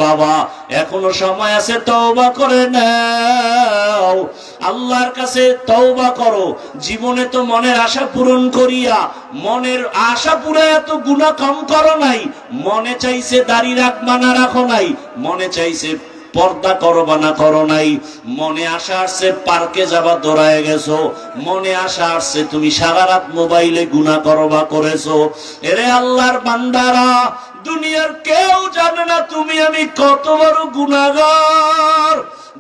বাবা এখনো সময় আছে, তওবা করে নাও, আল্লাহর কাছে তওবা করো। জীবনে তো মনের আশা পূরণ করিয়া, মনের আশা পুরাইয়া তো গুনাহ কম করো নাই। মনে চাইছে দাড়ি রাখবা না রাখো নাই, মনে চাইছে পর্দা করবা না করো নাই, মনে আশা আসছে পার্কে যাবা দৌড়ায় গেছো, মনে আশা আসছে তুমি সারা রাত মোবাইলে গুনাহ করবা করেছো। এরে আল্লাহর বান্দারা, দুনিয়ার কেউ জানে না তুমি আমি কত বড় গুনাহগার।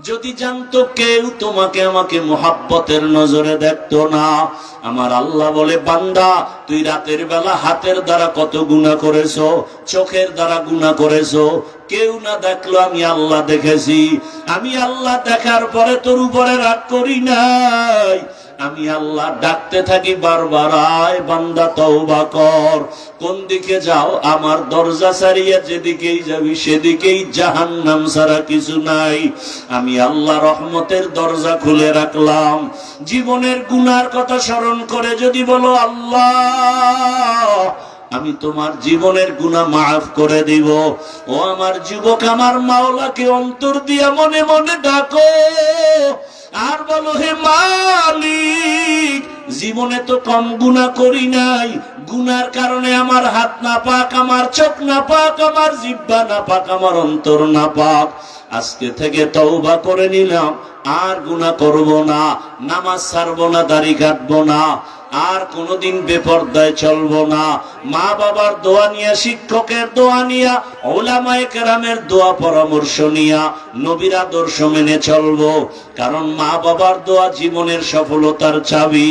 যদি জানতো কেউ তোমাকে আমাকে মোহাব্বতের নজরে দেখতো না। আমার আল্লাহ বলে, বান্দা তুই রাতের বেলা হাতের দ্বারা কত গুনাহ করেছো, চোখের দ্বারা গুনাহ করেছো, কেউ না দেখলো, আমি আল্লাহ দেখেছি। আমি আল্লাহ দেখার পরে তোর উপরে রাগ করি নাই। আমি আল্লাহ ডাকতে থাকি বারবার, আয় বান্দা তওবা কর। কোন দিকে যাও? আমার দরজা ছাড়িয়া যেদিকেই যাবি সেদিকেই জাহান্নাম ছাড়া কিছু নাই। আমি আল্লাহ রহমতের দরজা খুলে রাখলাম। জীবনের গুনার কথা স্মরণ করে যদি বলো, আল্লাহ আমি তোমার জীবনের গুনাহ মাফ করে দিব। ও আমার যুবক, আমার মাওলাকে অন্তর দিয়া মনে মনে ডাকো আর বলো, হে মালিক, জীবনে তো কম গুনাহ করি নাই, গুনার কারণে আমার হাত না পাক, আমার চোখ না পাক, আমার জিহ্বা না পাক, আমার অন্তর না পাক। আজকে থেকে তওবা করে নিলাম, আর গুনাহ করব না, নামাজ ছাড়বো না, দাড়ি কাটবো না, আর কোনদিন বেপরদায় চলবো না। মা বাবার দোয়া নিয়া, শিক্ষকের দোয়া নিয়া, উলামায়ে কেরামের দোয়া পরামর্শ নিয়া নবীর আদর্শ মেনে চলবো। কারণ মা বাবার দোয়া জীবনের সফলতার চাবি,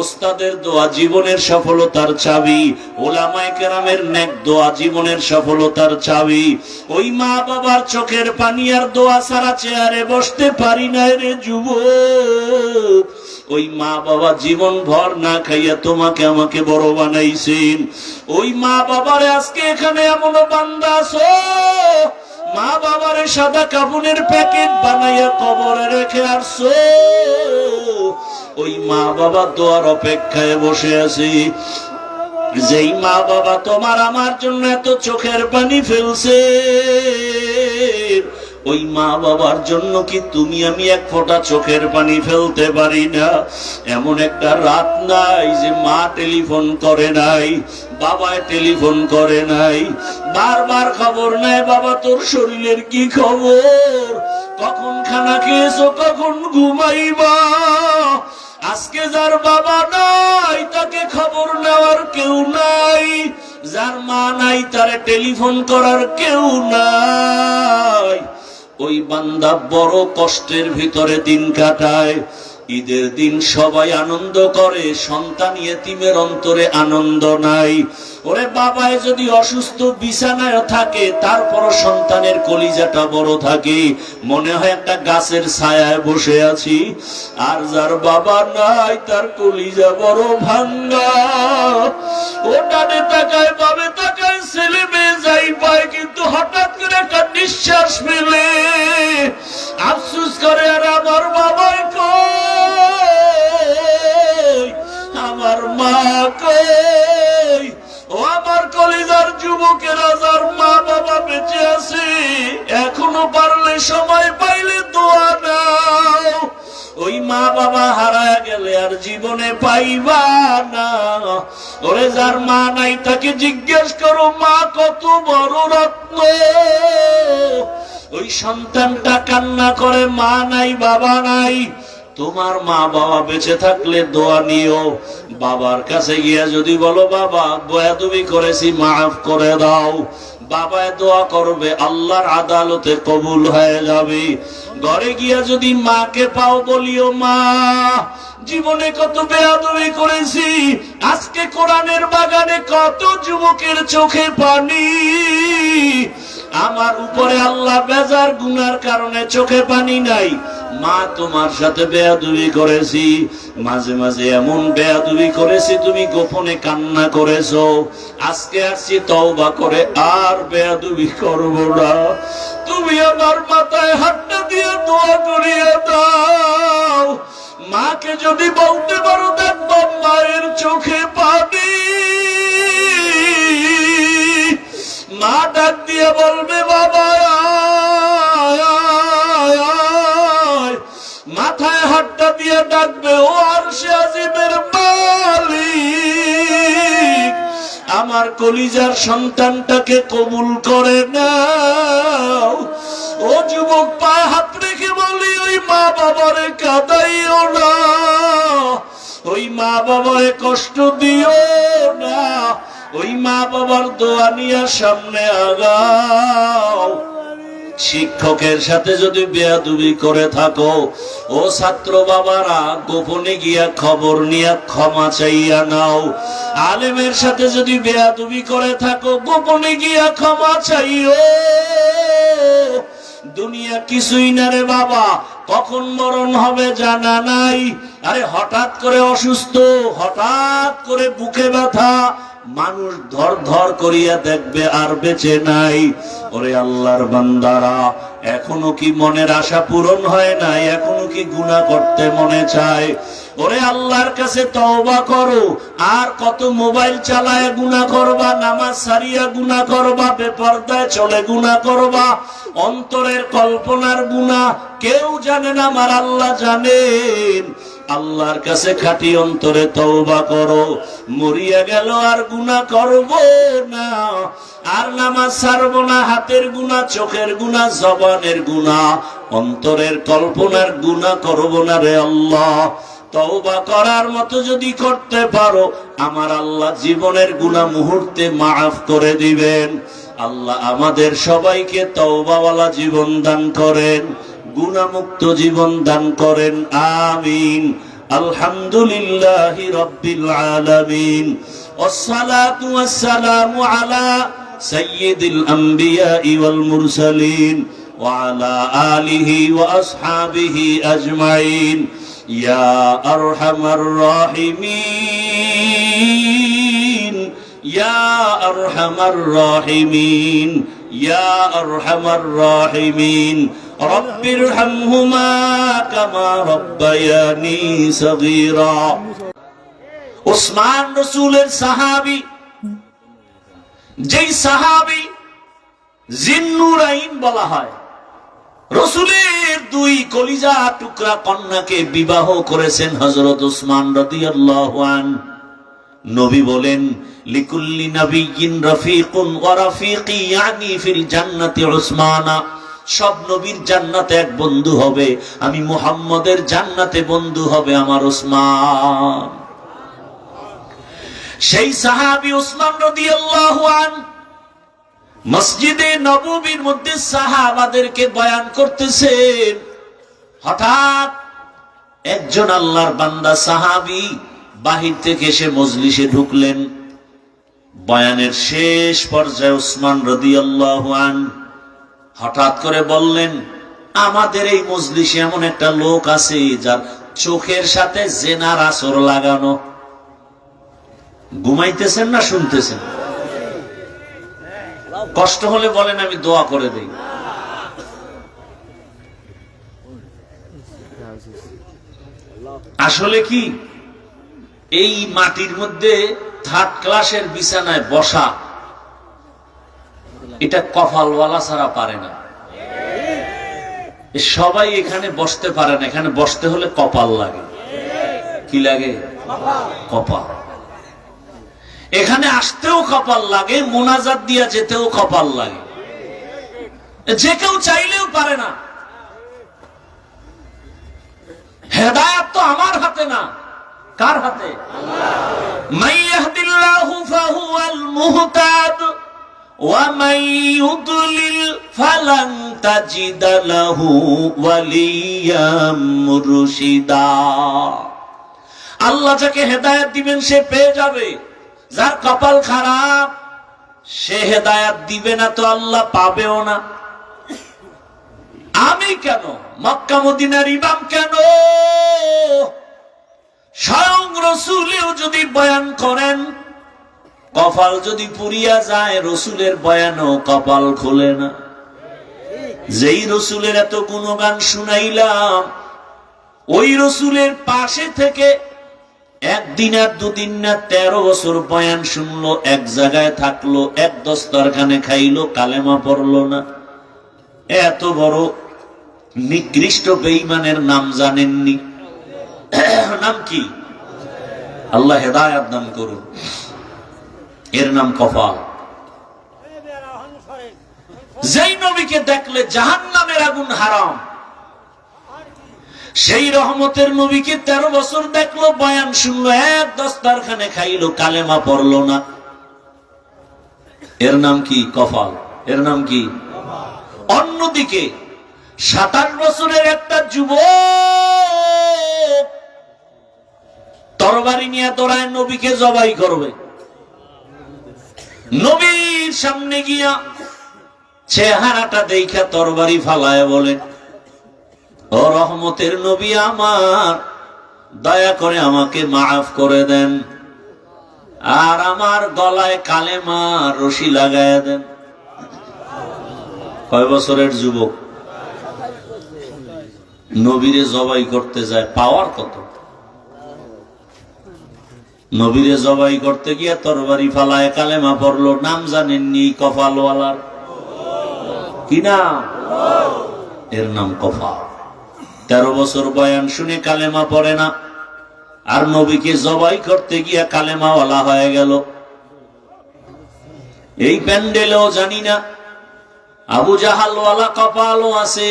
ওস্তাদের দোয়া জীবনের সফলতার চাবি, উলামায়ে কেরামের নেক দোয়া জীবনের সফলতার চাবি। ওই মা বাবার চোখের পানি আর দোয়া ছাড়া চেয়ারে বসতে পারি না রে যুবক। ওই মা বাবা জীবন ভর না খাইয়া তোমাকে আমাকে বড় বানাইছেন। ওই মা বাবারে আজকে এখানে এমন বান্দা আছো, মা বাবারে সাদা কাপড়ের প্যাকেট বানাইয়া কবরে রেখে আসছো। ওই মা বাবা দোয়ার অপেক্ষায় বসে আছি। যেই মা বাবা তোমার আমার জন্য এত চোখের পানি ফেলছে, ওই মা বাবার জন্য কি তুমি আমি এক ফোঁটা চোখের পানি ফেলতে পারি না? এমন একটা রাত নাই যে মা টেলিফোন করে নাই, বাবায় টেলিফোন করে নাই, বারবার খবর নেয়, বাবা তোর শরীরের কি খবর, কখন খানা খেয়েছো, কখন ঘুমাইবা। আজকে যার বাবা নাই তাকে খবর নেওয়ার কেউ নাই, যার মা নাই তারে টেলিফোন করার কেউ নাই। ওই বান্দা বড় কষ্টের ভিতরে দিন কাটায়। ঈদের দিন সবাই আনন্দ করে, সন্তান ইয়েতিমের অন্তরে আনন্দ নাই। ওরে বাবায় যদি অসুস্থ বিছানায় থাকে, তারপরও সন্তানের কলিজাটা বড় থাকে, মনে হয় একটা গাছের ছায়ায় বসে আছি। আর যার বাবা নাই তার কলিজা বড় ভাঙ্গা। ও ডানে তাকায়, বামে তাকায়, ছেলে মেয়ে যাই পায়, কিন্তু হঠাৎ করে একটা নিঃশ্বাস ফেলে আফসোস করে, আর আমার বাবাই কই, আমার মা কই। ও আমার কলিজার যুবকেরা, যার মা বাবা বেঁচে আছে, এখনো পারলে সময় পাইলে দোয়া নাও। ওই মা বাবা হারায় গেলে আর জীবনে পাইবা না। ওরে যার মা নাই তাকে জিজ্ঞেস করো, মা কত বড় রত্ন। ওই সন্তানটা কান্না করে, মা নাই বাবা নাই। তোমার মা বাবা বেঁচে থাকলে দোয়া নিও। বাবার কাছে গিয়া যদি বলো, বাবা বেয়াদবি করেছি, মাফ করে দাও, বাবায় দোয়া করবে, আল্লাহর আদালতে কবুল হয়ে যাবে। ঘরে গিয়া যদি মাকে পাও, বলিও, মা জীবনে কত বেয়াদবি করেছি, আজকে কোরআনের বাগানে কত যুবকের চোখে পানি, আমার উপরে আল্লাহ বেজার, গুনার কারণে চোখে পানি নাই। মা তোমার সাথে বেয়াদবি করেছি, মাঝে মাঝে এমন বেয়াদবি করেছি তুমি গোপনে কান্না করেছো। আজকে আসছি তওবা করে, আর বেয়াদবি করব না। তুমি আমার মাথায় হাতটা দিয়ে দোয়া করিয়ে দাও। মাকে যদি বলতে পারো, দেখবো মায়ের চোখে পানি। মা ডাক দিয়ে বলবে, বাবা মাথায় হাতটা দিয়ে ডাকবে, ও আরশে আজিমের মালিক, আমার কলিজার সন্তানটাকে কবুল করে নাও। ও যুবক, পায়ে হাত রেখে বলি, ওই মা বাবারে কাঁদাইও না, ওই মা বাবারে কষ্ট দিও না, ওই মা বাবার দোয়া নিয়ে সামনে আগাও। শিক্ষকের সাথে যদি বেয়াদবি করে থাকো, ও ছাত্র বাবারা গোপনে গিয়া খবর নিয়ে ক্ষমা চাইয়া নাও। আলেমের সাথে যদি বেয়াদবি করে থাকো, গোপনে গিয়া ক্ষমা চাইও। দুনিয়া কিছুই না রে বাবা, কখন মরণ হবে জানা নাই। আরে হঠাৎ করে অসুস্থ, হঠাৎ করে বুকে ব্যথা, মানুষ ধর ধর করিয়া দেখবে আর বেঁচে নাই। ওরে আল্লাহর বান্দারা, এখনো কি মনের আশা পূরণ হয় নাই? এখনো কি গুনাহ করতে মনে চায়? ওরে আল্লাহর কাছে তওবা করো। আর কত মোবাইল চালায় গুনাহ করবা, নামাজ ছাড়িয়া গুনাহ করবা, বেপরদায় চলে গুনাহ করবা, অন্তরের কল্পনার গুনাহ কেউ জানে না, আমার আল্লাহ জানেন। আল্লাহর কাছে খাঁটি অন্তরে তওবা করো। মরিয়া গেল আর গুনাহ করব না, আর নামাজ ছাড়বো না, হাতের গুনাহ, চোখের গুনাহ, জবানের গুনাহ, অন্তরের কল্পনার গুনাহ করব না রে আল্লাহ। তওবা করার মতো যদি করতে পারো, আমার আল্লাহ জীবনের গুনাহ মুহূর্তে মাফ করে দিবেন। আল্লাহ আমাদের সবাইকে তওবাওয়ালা জীবন দান করেন, গুনাহমুক্ত জীবন দান করেন, আমিন। আলহামদুলিল্লাহি রাব্বিল আলামিন, ওয়াসসালাতু ওয়াসসালামু আলা সাইয়্যিদিল আমবিয়াই ওয়াল মুরসালিন ওয়া আলা আলিহি ওয়া আসহাবিহি আজমাইন। ইয়া আরহামার রাহিমিন, ইয়া আরহামার রাহিমিন, ইয়া আরহামার রাহিমিন। রব্বিরহামহুমা কামা রাব্বায়ানি সগীরা। ওসমান রাসূলের সাহাবী, যেই সাহাবী জিন্নুরাইন বলা হয়, রাসূলের দুই কলিজা টুকরা কন্যাকে বিবাহ করেছেন হযরত ওসমান রাদিয়াল্লাহু আনহু। নবী বলেন, লিকুল্লি নাবিয়্যিন রাফিকুন ওয়া রাফিকি ইয়ানি ফিল জান্নাতি উসমানা। সব নবীর জান্নাতে এক বন্ধু হবে, আমি মুহাম্মদের জান্নাতে বন্ধু হবে আমার ওসমান। সেই সাহাবী ওসমান রাদিয়াল্লাহু আনহু মসজিদে নববীর মধ্যে সাহাবাদেরকে বয়ান করতেছেন। হঠাৎ একজন আল্লাহর বান্দা সাহাবী বাহির থেকে এসে মজলিসে ঢুকলেন। বয়ানের শেষ পর্যায়ে ওসমান রাদিয়াল্লাহু আনহু হঠাৎ করে বললেন, আমাদের এই মজলিসে এমন একটা লোক আছে যার চোখের সাথে জেনার আসর লাগানো। ঘুমাইতেছেন না শুনতেছেন? কষ্ট হলে বলেন, আমি দোয়া করে দেই। আসলে কি, এই মাটির মধ্যে থার্ড ক্লাসের বিছানায় বসা, এটা কপালওয়ালা ছাড়া পারে না। সবাই এখানে বসতে পারে না, এখানে বসতে হলে কপাল লাগে। কি লাগে? কপাল। এখানে আসতেও কপাল লাগে, মোনাজাত দিয়া যেতেও কপাল লাগে। যে কেউ চাইলেও পারে না। হেদায়েত তো আমার হাতে না, কার হাতে? মান ইয়াহদিল্লাহু ফাহুয়াল মুহতাদ ওয়া মান ইউদ্লিল ফালান তাজিদা লাহু ওয়ালিয়াম মুরশিদা। আল্লাহ যাকে হেদায়েত দিবেন সে পেয়ে যাবে, যার কপাল খারাপ সে হেদায়েত দিবে না তো আল্লাহ পাবেও না। আমি কেন, মক্কা মদিনার ইমাম কেন, স্বয়ং রাসূলেও যদি বয়ান করেন, কপাল যদি পুরিয়া যায়, রাসূলের বয়ানও কপাল খোলে না। যেই রাসূলের এত গুণগান শুনাইলাম, ওই রাসূলের পাশে থেকে একদিন আর দুদিন না 13 বছর বয়ান শুনলো, এক জায়গায় থাকলো, এক দস্তরখানে খাইলো, কালেমা পড়লো না। এত বড় নিকৃষ্ট বেঈমানের নাম জানেননি? নাম কি? আল্লাহ হেদায়েত দান করুন। এর নাম কফাল। যেই নবীকে দেখলে জাহান্নামের আগুন হারাম, সেই রহমতের নবীকে 13 বছর দেখলো, বয়ান শুনলো, এক দস্তারখানে খাইলো, কালেমা পড়লো না। এর নাম কি? কফাল। এর নাম কি? অন্যদিকে 27 বছরের একটা যুবক তরবারি নিয়ে দৌড়ায় নবীকে জবাই করবে। নবীর সামনে গিয়া চেহারাটা দেখা তরবারি ফালায় বলে, ও রহমতের নবী আমার, দয়া করে আমাকে মাফ করে দেন, আর আমার গলায় কালেমা রশি লাগায় দেন। কয় বছরের যুবক নবীরে জবাই করতে যায়, পাওয়ার কত! নবীরে জবাই করতে গিয়ে তরবারি ফালায় কালেমা পড়লো, নাম জানেননি কফালওয়ালার? কি নাম? এর নাম কফাল। 13 বছর বয়ান শুনে কালেমা পড়ে না, আর নবীকে জবাই করতে গিয়া কালেমাওয়ালা হয়ে গেল। এই প্যান্ডেলেও জানি না আবু জাহালওয়ালা কপালও আছে,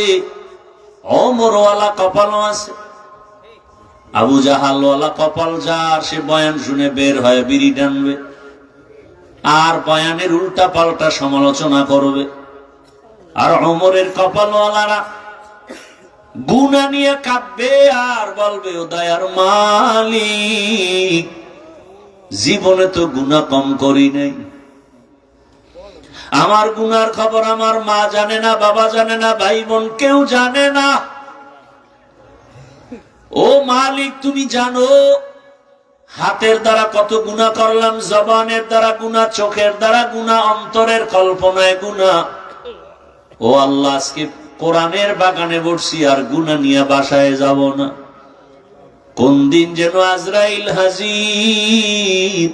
ওমরওয়ালা কপালও আছে। আবু জাহালওয়ালা কপাল যার, সে বয়ান শুনে বের হয় বিড়ি টানবে, আর বয়ানের উল্টা পাল্টা সমালোচনা করবে। আর ওমরের কপালওয়ালারা গুনাহ নিয়ে কাঁদবে আর বলবে, ও দয়ার মালিক, জীবনে তো গুনাহ কম করি নাই, আমার গুনার খবর আমার মা জানে না, বাবা জানে না, ভাই বোন কেউ জানে না। ও মালিক, তুমি জানো হাতের দ্বারা কত গুনাহ করলাম, জবানের দ্বারা গুনাহ, চোখের দ্বারা গুনাহ, অন্তরের কল্পনায় গুনাহ। ও আল্লাহ, আজকে কোরআনের বাগানে বসছি আর গুনাহ নিয়ে বাসায় যাব না। কোন দিন যেন আজরাইল হাজির।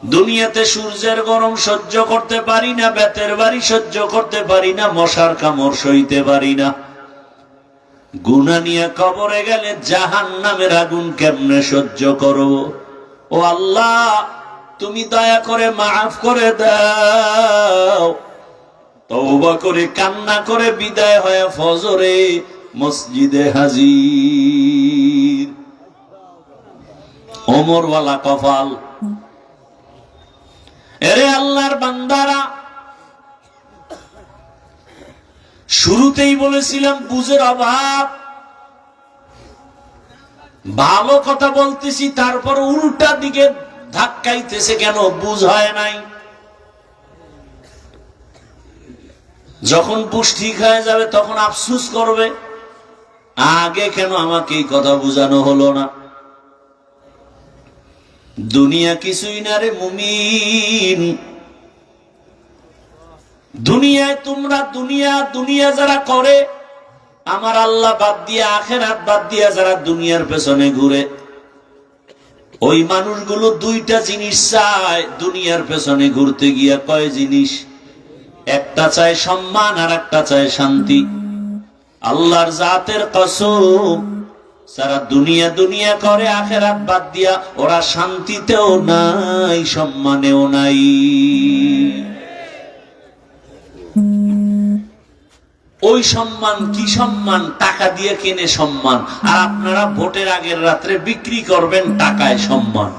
দুনিয়াতে সূর্যের গরম সহ্য করতে পারি না, বেতের বাড়ি সহ্য করতে পারি না, মশার কামড় সইতে পারি না। গুনাহ নিয়ে কবরে গেলে জাহান্নামের আগুন কেমনে সহ্য করব? ও আল্লাহ, তুমি দয়া করে মাফ করে দাও। তওবা করে কান্না করে বিদায় হয়ে ফজরে মসজিদে হাজির। ওমরওয়ালা কপাল। এরে আল্লাহর বান্দারা, শুরুতেই বলেছিলাম বুঝের অভাব। ভালো কথা বলতেছি, তারপর উল্টা দিকে ধাক্কাইতেছে কেন? বুঝ হয় নাই। যখন বুঝ ঠিক হয়ে যাবে তখন আফসোস করবে, আগে কেন আমাকে এই কথা বুঝানো হলো না। দুনিয়া কিছুই না রে মুমিন। দুনিয়ায় তোমরা দুনিয়া যারা করে, আমার আল্লাহ বাদ দিয়ে, আখেরাত বাদ দিয়ে যারা দুনিয়ার পেছনে ঘুরে, ওই মানুষগুলো দুইটা জিনিস চায় দুনিয়ার পেছনে ঘুরতে গিয়া। কয় জিনিস? একটা চায় সম্মান, আর একটা চায় শান্তি। আল্লাহর জাতের কসম, যারা দুনিয়া করে আখেরাত বাদ দিয়া, ওরা শান্তিতেও নাই, সম্মানেও নাই। ওই সম্মান কি সম্মান? টাকা দিয়ে কিনে সম্মান। আর আপনারা ভোটের আগের রাত্রে বিক্রি করবেন টাকায় সম্মান।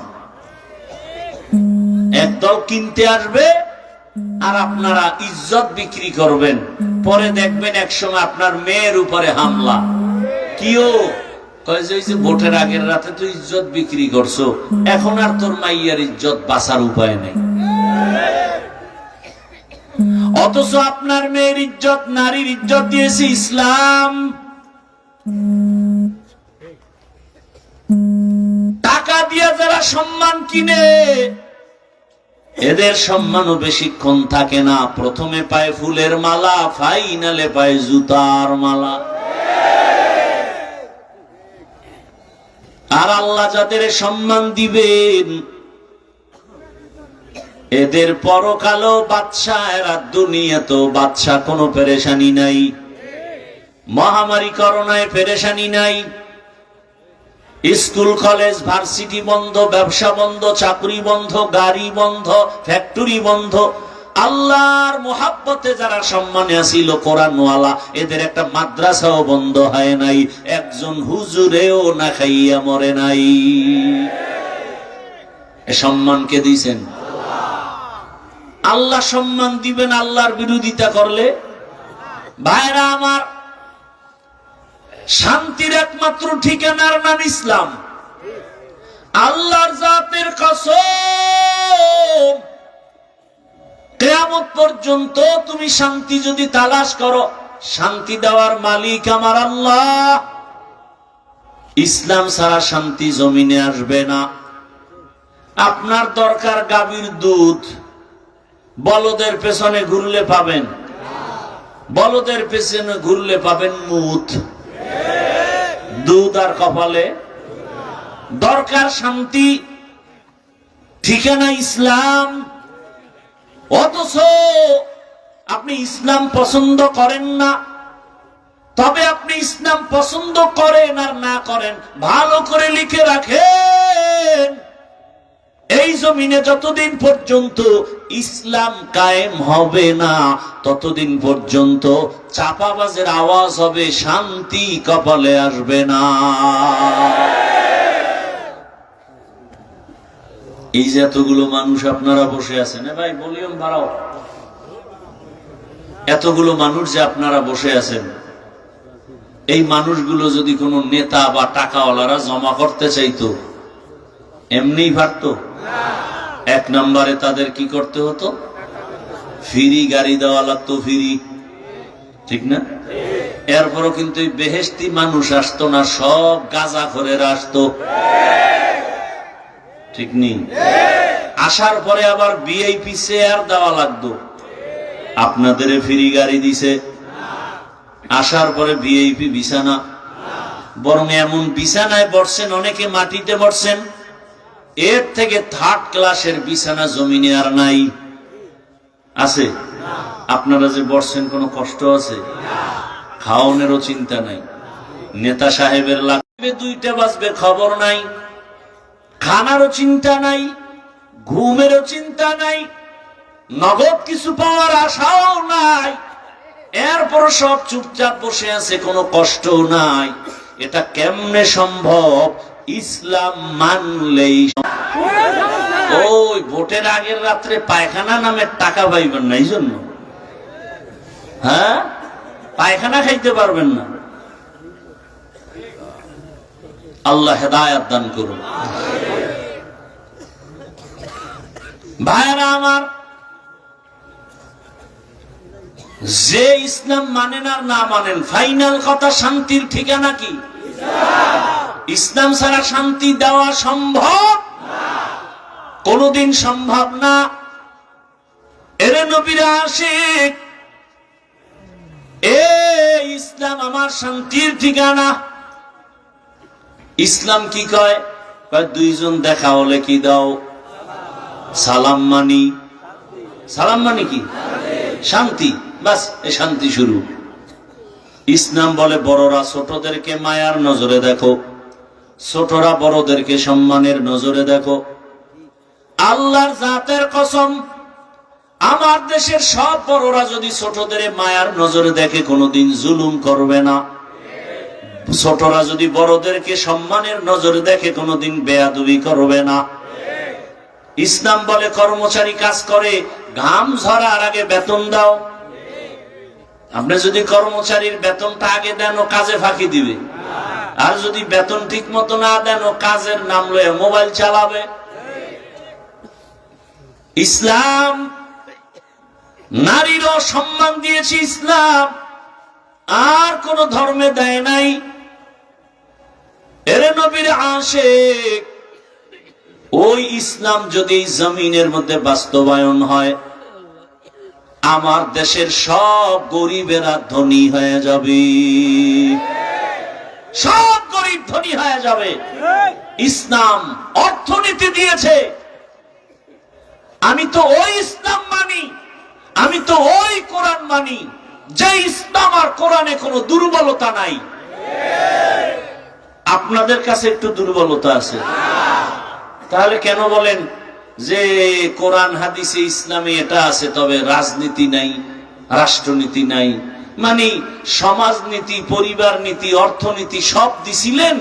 একদল কিনতে আসবে আর আপনারা ইজ্জত বিক্রি করবেন। পরে দেখবেন একসময় আপনার মেয়ের উপরে হামলা। কিও কয় যে ভোটের আগের রাতে তো ইজ্জত বিক্রি করছো, এখন আর তোর মাইয়ার ইজ্জত বাঁচার উপায় নেই। অথচ আপনার মেয়ের ইজ্জত, নারীর ইজ্জত দিয়েছে ইসলাম। টাকা দিয়ে যারা সম্মান কিনে, এদের সম্মানও বেশিক্ষণ থাকে না। প্রথমে পায় ফুলের মালা, ফাইনালে পায় জুতার মালা। আর আল্লাহ যাদের সম্মান দিবেন, এদের পরকালও বাদশা, এরা দুনিয়াতেও বাদশা, কোনো পেরেশানি নাই। মহামারী করোনায় পেরেশানি নাই, স্কুল কলেজ ভার্সিটি বন্ধ, ব্যবসা বন্ধ, চাকরি বন্ধ, গাড়ি বন্ধ, ফ্যাক্টরি বন্ধ। আল্লাহর মুহাব্বতে যারা সম্মানে আসিল কোরআনওয়ালা, এদের একটা মাদ্রাসাও বন্ধ হয় নাই, একজন হুজুরেও না খাইয়া মরে নাই। এ সম্মান কে দিয়েছেন? আল্লাহ সম্মান দিবেন আল্লাহর বিরোধিতা করলে? ভাইরা আমার, শান্তির একমাত্র ঠিকানার নাম ইসলাম। আল্লাহর জাতের কসম, কিয়ামত পর্যন্ত তুমি শান্তি যদি তালাশ করো, শান্তি দেওয়ার মালিক আমার আল্লাহ। ইসলাম ছাড়া শান্তি জমিনে আসবে না। আপনার দরকার গাভীর দুধ, বলদের পেছনে ঘুরলে পাবেন, বলদের পেছনে ঘুরলে পাবেন মুত, দুধ আর কপালে। দরকার শান্তি, ঠিকানা ইসলাম। অথচ আপনি ইসলাম পছন্দ করেন না। তবে আপনি ইসলাম পছন্দ করেন আর না করেন, ভালো করে লিখে রাখেন, এই জমিনে যতদিন পর্যন্ত ইসলাম কায়েম হবে না, ততদিন পর্যন্ত চাপাবাজের আওয়াজ হবে, শান্তি কপালে আসবে না। এই যে এতগুলো মানুষ আপনারা বসে আছেন, ভাই ভলিউম বাড়াও, এতগুলো মানুষ যে আপনারা বসে আছেন, এই মানুষগুলো যদি কোনো নেতা বা টাকাওয়ালারা জমা করতে চাইতো, এমনি পারতো? এক নম্বরে তাদের কি করতে হতো? ফ্রি গাড়ি দেওয়া লাগতো, ফ্রি, ঠিক না? এরপরও কিন্তু এই বেহেশতি মানুষ আসতো না, সব গাঁজাখোরেরা আসতো, ঠিক নেই? আসার পরে আবার ভিআইপি চেয়ার দেওয়া লাগতো। আপনাদের ফ্রি গাড়ি দিছে, আসার পরে ভিআইপি বিছানা, বরং এমন বিছানায় বসছেন, অনেকে মাটিতে বসছেন, এর থেকে থার্ড ক্লাসের বিছানা জমিনে আর নাই। আছে? আপনারা যে বসছেন কোনো কষ্ট আছে? খাওয়ানোরও চিন্তা নাই, নেতা সাহেবের লাগবে 2টা বাজবে খবর নাই, খানারও চিন্তা নাই, ঘুমেরও চিন্তা নাই, নগদ কিছু পাওয়ার আশাও নাই, এরপর সব চুপচাপ বসে আছে, কোনো কষ্ট নাই। এটা কেমনে সম্ভব? ইসলাম মানলেই। ওই ভোটের আগের রাত্রে পায়খানা নামের টাকা পাইবেন না, এই জন্য, হ্যাঁ, পায়খানা খাইতে পারবেন না। আল্লাহ হেদায়েত দান করুন। ভাইরা আমার, যে ইসলাম মানেন আর না মানেন, ফাইনাল কথা, শান্তির ঠিকানা কি? ইসলাম ছাড়া শান্তি দেওয়া সম্ভব? কোনদিন সম্ভব না। এরে নবীরা আশিক, ইসলাম আমার শান্তির ঠিকানা। ইসলাম কি কয়? দুইজন দেখা হলে কি দাও? সালাম মানি। সালাম মানি কি? শান্তি। বাস, এই শান্তি শুরু। ইসলাম বলে বড়রা ছোটদেরকে মায়ার নজরে দেখো, ছোটরা বড়দেরকে সম্মানের নজরে দেখো। আল্লাহর জাতের কসম, আমার দেশের সব বড়রা যদি ছোটদের মায়ার নজরে দেখে, কোনোদিন জুলুম করবে না। ছোটরা যদি বড়দেরকে সম্মানের নজরে দেখে, কোনোদিন বেয়াদবি করবে না। ইসলাম বলে কর্মচারী কাজ করে, ঘাম ঝরার আগে বেতন দাও। আপনি যদি কর্মচারীর বেতনটা আগে দেন, ও কাজে ফাঁকি দিবে। আর যদি বেতন ঠিক মতো না দেন, ও কাজের নাম লয়ে মোবাইল চালাবে। ইসলাম নারীরও সম্মান দিয়েছে ইসলাম, আর কোন ধর্মে দেয় নাই। এরে নবীর আশিক, ওই ইসলাম যদি জমিনের মধ্যে বাস্তবায়ন হয়, আমার দেশের সব গরিবেরা ধনী হয়ে যাবে, সব গরিব ধনী হয়ে যাবে। ইসলাম অর্থনীতি দিয়েছে। আমি তো ওই ইসলাম মানি, আমি তো ওই কোরআন মানি যে ইসলাম আর কোরআনে কোনো দুর্বলতা নাই। আপনাদের কাছে একটু দুর্বলতা আছে, তাহলে কেন বলেন যে কোরআন হাদিসে ইসলামে এটা আছে, তবে রাজনীতি নাই, রাষ্ট্রনীতি নাই? মানে সমাজনীতি, পরিবার নীতি, অর্থনীতি সব দিছিলেন,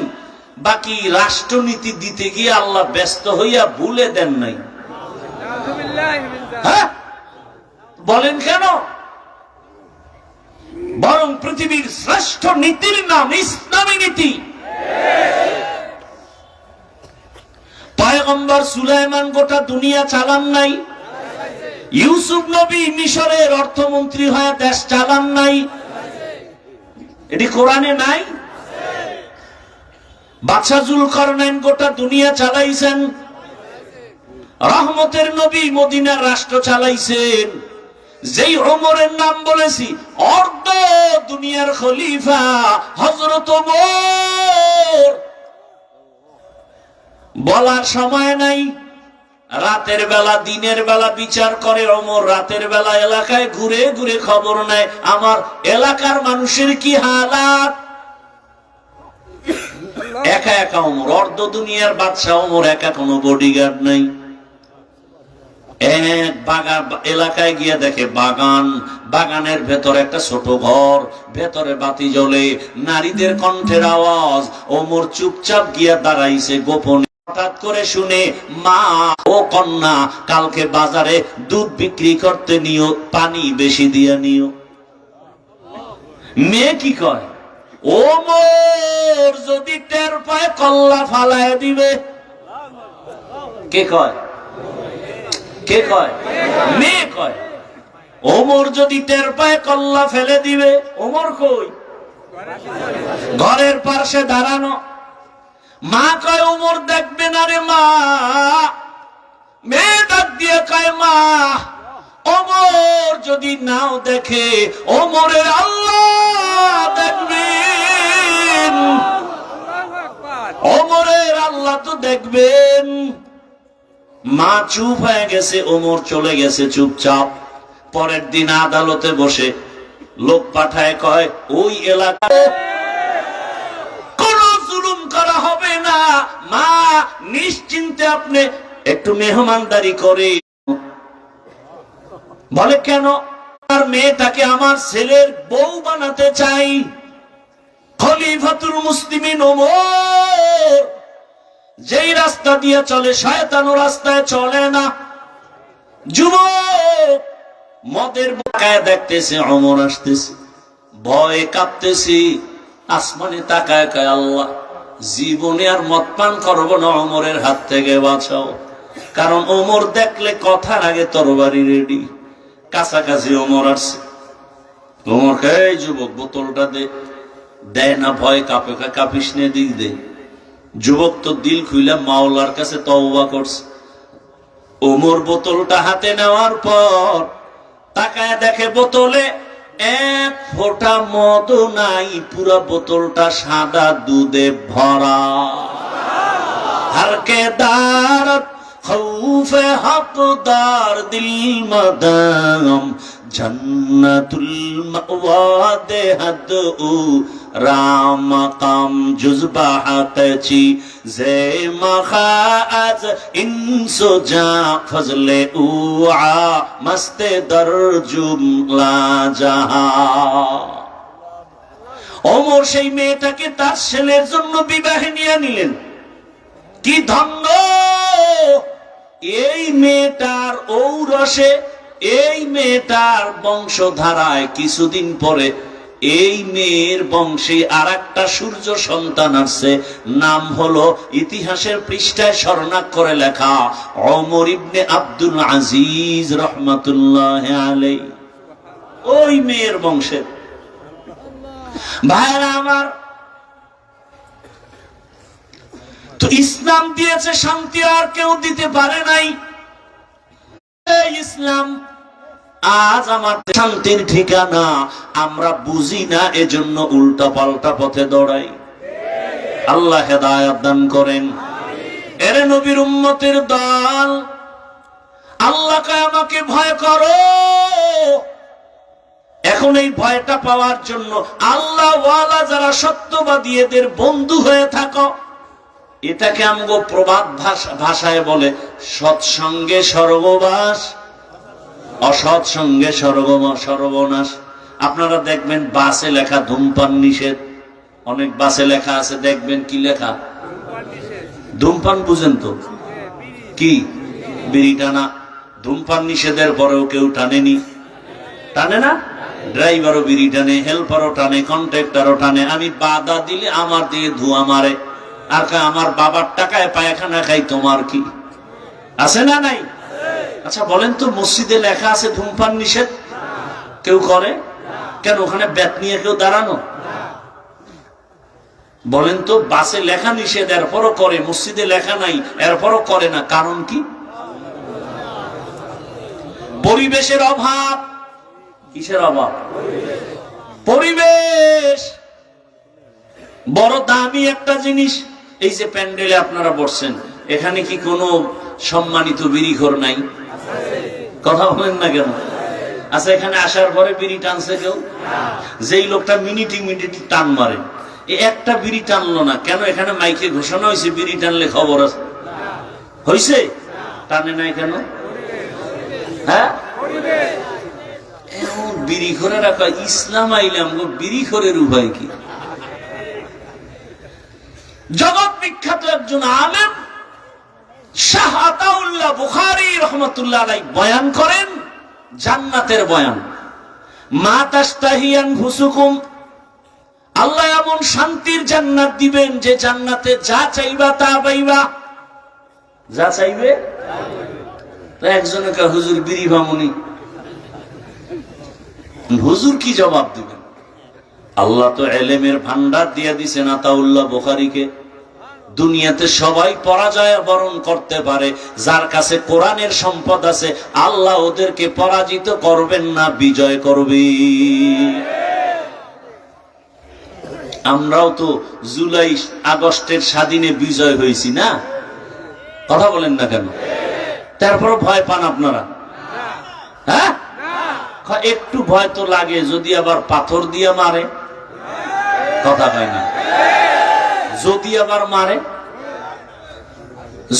বাকি রাষ্ট্রনীতি দিতে গিয়ে আল্লাহ ব্যস্ত হইয়া ভুলে দেন নাই। হ্যাঁ, বলেন কেন? বরং পৃথিবীর শ্রেষ্ঠ নীতির নাম ইসলামী নীতি। পয়গম্বর সুলাইমান গোটা দুনিয়া চালান নাই? ইউসুফ নবী মিশরের অর্থমন্ত্রী হয়ে দেশ চালান নাই? এটি কোরআনে নাই? বাদশা জুলকারনাইন গোটা দুনিয়া চালাইছেন। রহমতের নবী মদিনার রাষ্ট্র চালাইছেন। যেই ওমরের নাম বলেছি, অর্ধ দুনিয়ার খলিফা হযরত ওমর। বলার সময় নাই। রাতের বেলা দিনের বেলা বিচার করে ওমর, রাতের বেলা এলাকায় ঘুরে ঘুরে খবর নেয় আমার এলাকার মানুষের কি হালাত। একা একা ওমর, অর্ধ দুনিয়ার বাদশা ওমর, একা, কোনো বডিগার্ড নাই। এক বাগান এলাকায় গিয়ে দেখে বাগান, বাগানের ভেতর একটা ছোট ঘর, ভেতরে বাতি জ্বলে, নারীদের কণ্ঠের আওয়াজ। ওমর চুপচাপ গিয়া দাঁড়াইছে গোপনে। হঠাৎ করে শুনে, মা ও কন্যা, কালকে বাজারে দুধ বিক্রি করতে নিও, পানি বেশি দিয়া নিও। মেয়ে কি কয়, ওমর যদি টের পায় কল্লা ফালায় দিবে। কে কয়? কে কয়? মেয়ে কয়। ওমর যদি টের পায় কল্লা ফেলে দিবে। ওমর কই? ঘরের পাশে দাঁড়ানো। মা কয়, ওমর দেখবে না রে মা। মেয়ে ডাক দিয়ে কয়, মা ওমর যদি নাও দেখে, ওমরের আল্লাহ দেখবেন। ওমরের আল্লাহ তো দেখবেন। মা চুপ হয়ে গেছে, ওমর চলে গেছে চুপচাপ। পরের দিন আদালতে বসে লোক পাঠায়, কয় ওই এলাকায় কোন জুলুম করা হবে না, মা নিশ্চিন্তে আপনি একটু মেহমানদারি করে। বলে কেন? আর মেয়েটাকে আমার ছেলের বউ বানাতে চাই। খলিফাতুল মুসলিমিন ওমর যেই রাস্তা দিয়ে চলে, শয়তান ও রাস্তায় চলে না। যুবক মদের বাঁকায় দেখতেছে ওমর আসতেছে, ভয়ে কাঁপতেছি। আসমানে তাকায়, কয় আল্লাহ, জীবনে আর মদ পান করবো না, ওমরের হাত থেকে বাঁচাও। কারণ ওমর দেখলে কথার আগে তরবারি রেডি। কাছাকাছি ওমর আসছে। ওমর কয়, এই যুবক বোতলটা দে। দেয় না, ভয় কাঁপে, কাঁপিস নে, দিক দে। যুবক তো দিল খুইলা মাওলার কাছে তওবা করছে। ওমর বোতলটা হাতে নেওয়ার পর তাকায় দেখে বোতলে এক ফোঁটা মদ নাই, পুরা বোতলটা সাদা দুধে ভরা। হরকে দারত খৌফে হকদার দিল মদাম, জন্নতুল মাওয়া দেহদ উ রাম কাম জুজবাহাতচি জে মখাজ ইনসো জা ফজলে উআ মস্তে দর জুমলা জাহা। ওমর সেই মেয়েটাকে তার ছেলের জন্য বিবাহে নিয়ে নিলেন। কি ধন্য! এই মেয়েটার ঔরসে, এই মেয়েটার বংশধারায় কিছুদিন পরে এই মেয়ের বংশে আর একটা সূর্য সন্তান আসছে। নাম হলো ইতিহাসের পৃষ্ঠায় স্বর্ণাক্ষরে লেখা ওমর ইবনে আব্দুল আজিজ রহমাতুল্লাহ আলাইহি। ওই মেয়ের বংশের ভাইরা আমার, তো ইসলাম দিয়েছে শান্তি, আর কেউ দিতে পারে নাই। ইসলাম আজ আমার শান্তির ঠিকানা। আমরা বুঝি না, এজন্য উল্টা পাল্টা পথে দৌড়াই। আল্লাহ হেদায়েত দান করেন। এরে নবীর উম্মতের দল, আল্লাহকে আমাকে ভয় করো। এখন এই ভয়টা পাওয়ার জন্য আল্লাহ ওয়ালা যারা সত্যবাদী এদের বন্ধু হয়ে থাকো। এটাকে আমগো প্রবাদ ভাষায় বলে সৎসঙ্গে স্বর্গবাস, অসৎ সঙ্গে সর্বনাশ। আপনারা দেখবেন বাসে লেখা ধূমপান নিষেধ, অনেক বাসে লেখা আছে, দেখবেন কি লেখা? ধূমপান বুঝেন তো কি? বিড়ি টানা। ধূমপান নিষেধের পরেও কেউ টানেনি, টানে না? ড্রাইভারও বিড়ি টানে, হেল্পারও টানে, কন্ট্রাক্টরও টানে। আমি বাধা দিলে আমার দিয়ে ধোঁয়া মারে, আর আমার বাবার টাকায় পায়খানা খাই, তোমার কি আছে না নাই? আচ্ছা বলেন তো, মসজিদে লেখা আছে ধূমপান নিষেধ, কেউ করে কেন? ওখানে ব্যাট নিয়ে কেউ দাঁড়ানো? বলেন তো, বাসে লেখা নিষেধ এরপরও করে, মসজিদে লেখা নাই এরপরও করে না, কারণ কি? পরিবেশের অভাব। কিসের অভাব? পরিবেশ বড় দামি একটা জিনিস। এই যে প্যান্ডেলে আপনারা বসছেন, এখানে কি কোনো সম্মানিত বিড়িখোর নাই? কথা বলেন না কেন? আচ্ছা, এখানে আসার পরে বিড়ি টানছে কেউ? যেই লোকটা মিনিটি টান মারে, একটা বিড়ি টানলো না কেন? এখানে মাইকে ঘোষণা হয়েছে বিড়ি টানলে খবর আছে, হয়েছে? টানে নাই কেন? হ্যাঁ, এমন বিড়ি ঘরে রাখা। ইসলাম আইলাম গো, বিড়ি ঘরের উপায় কি? জগৎ বিখ্যাত একজন আলেম শাহ আতাউল্লাহ বুখারী রহমাতুল্লাহ আলাইহি বয়ান করেন জান্নাতের বয়ান। মা তাশতাহি আনফুসুকুম, আল্লাহ এমন শান্তির জান্নাত দিবেন যে জান্নাতে যা চাইবা তা পাইবা, যা চাইবে। একজনে কয়, হুজুর বিড়ি ভামুনি। হুজুর কি জবাব দিবেন? আল্লাহ তো এলেমের ভান্ডার দিয়ে দিছেন আতাউল্লাহ বুখারীকে। দুনিয়াতে সবাই পরাজয় বরণ করতে পারে, যার কাছে কোরআনের সম্পদ আছে আল্লাহ ওদেরকে পরাজিত করবেন না, বিজয় করবে। আমরাও তো জুলাই আগস্টের স্বাধীনে বিজয় হয়েছি না? কথা বলেন না কেন? তারপর ভয় পান আপনারা? হ্যাঁ, একটু ভয় তো লাগে, যদি আবার পাথর দিয়ে মারে। কথা হয় না? যদি আবার মারে।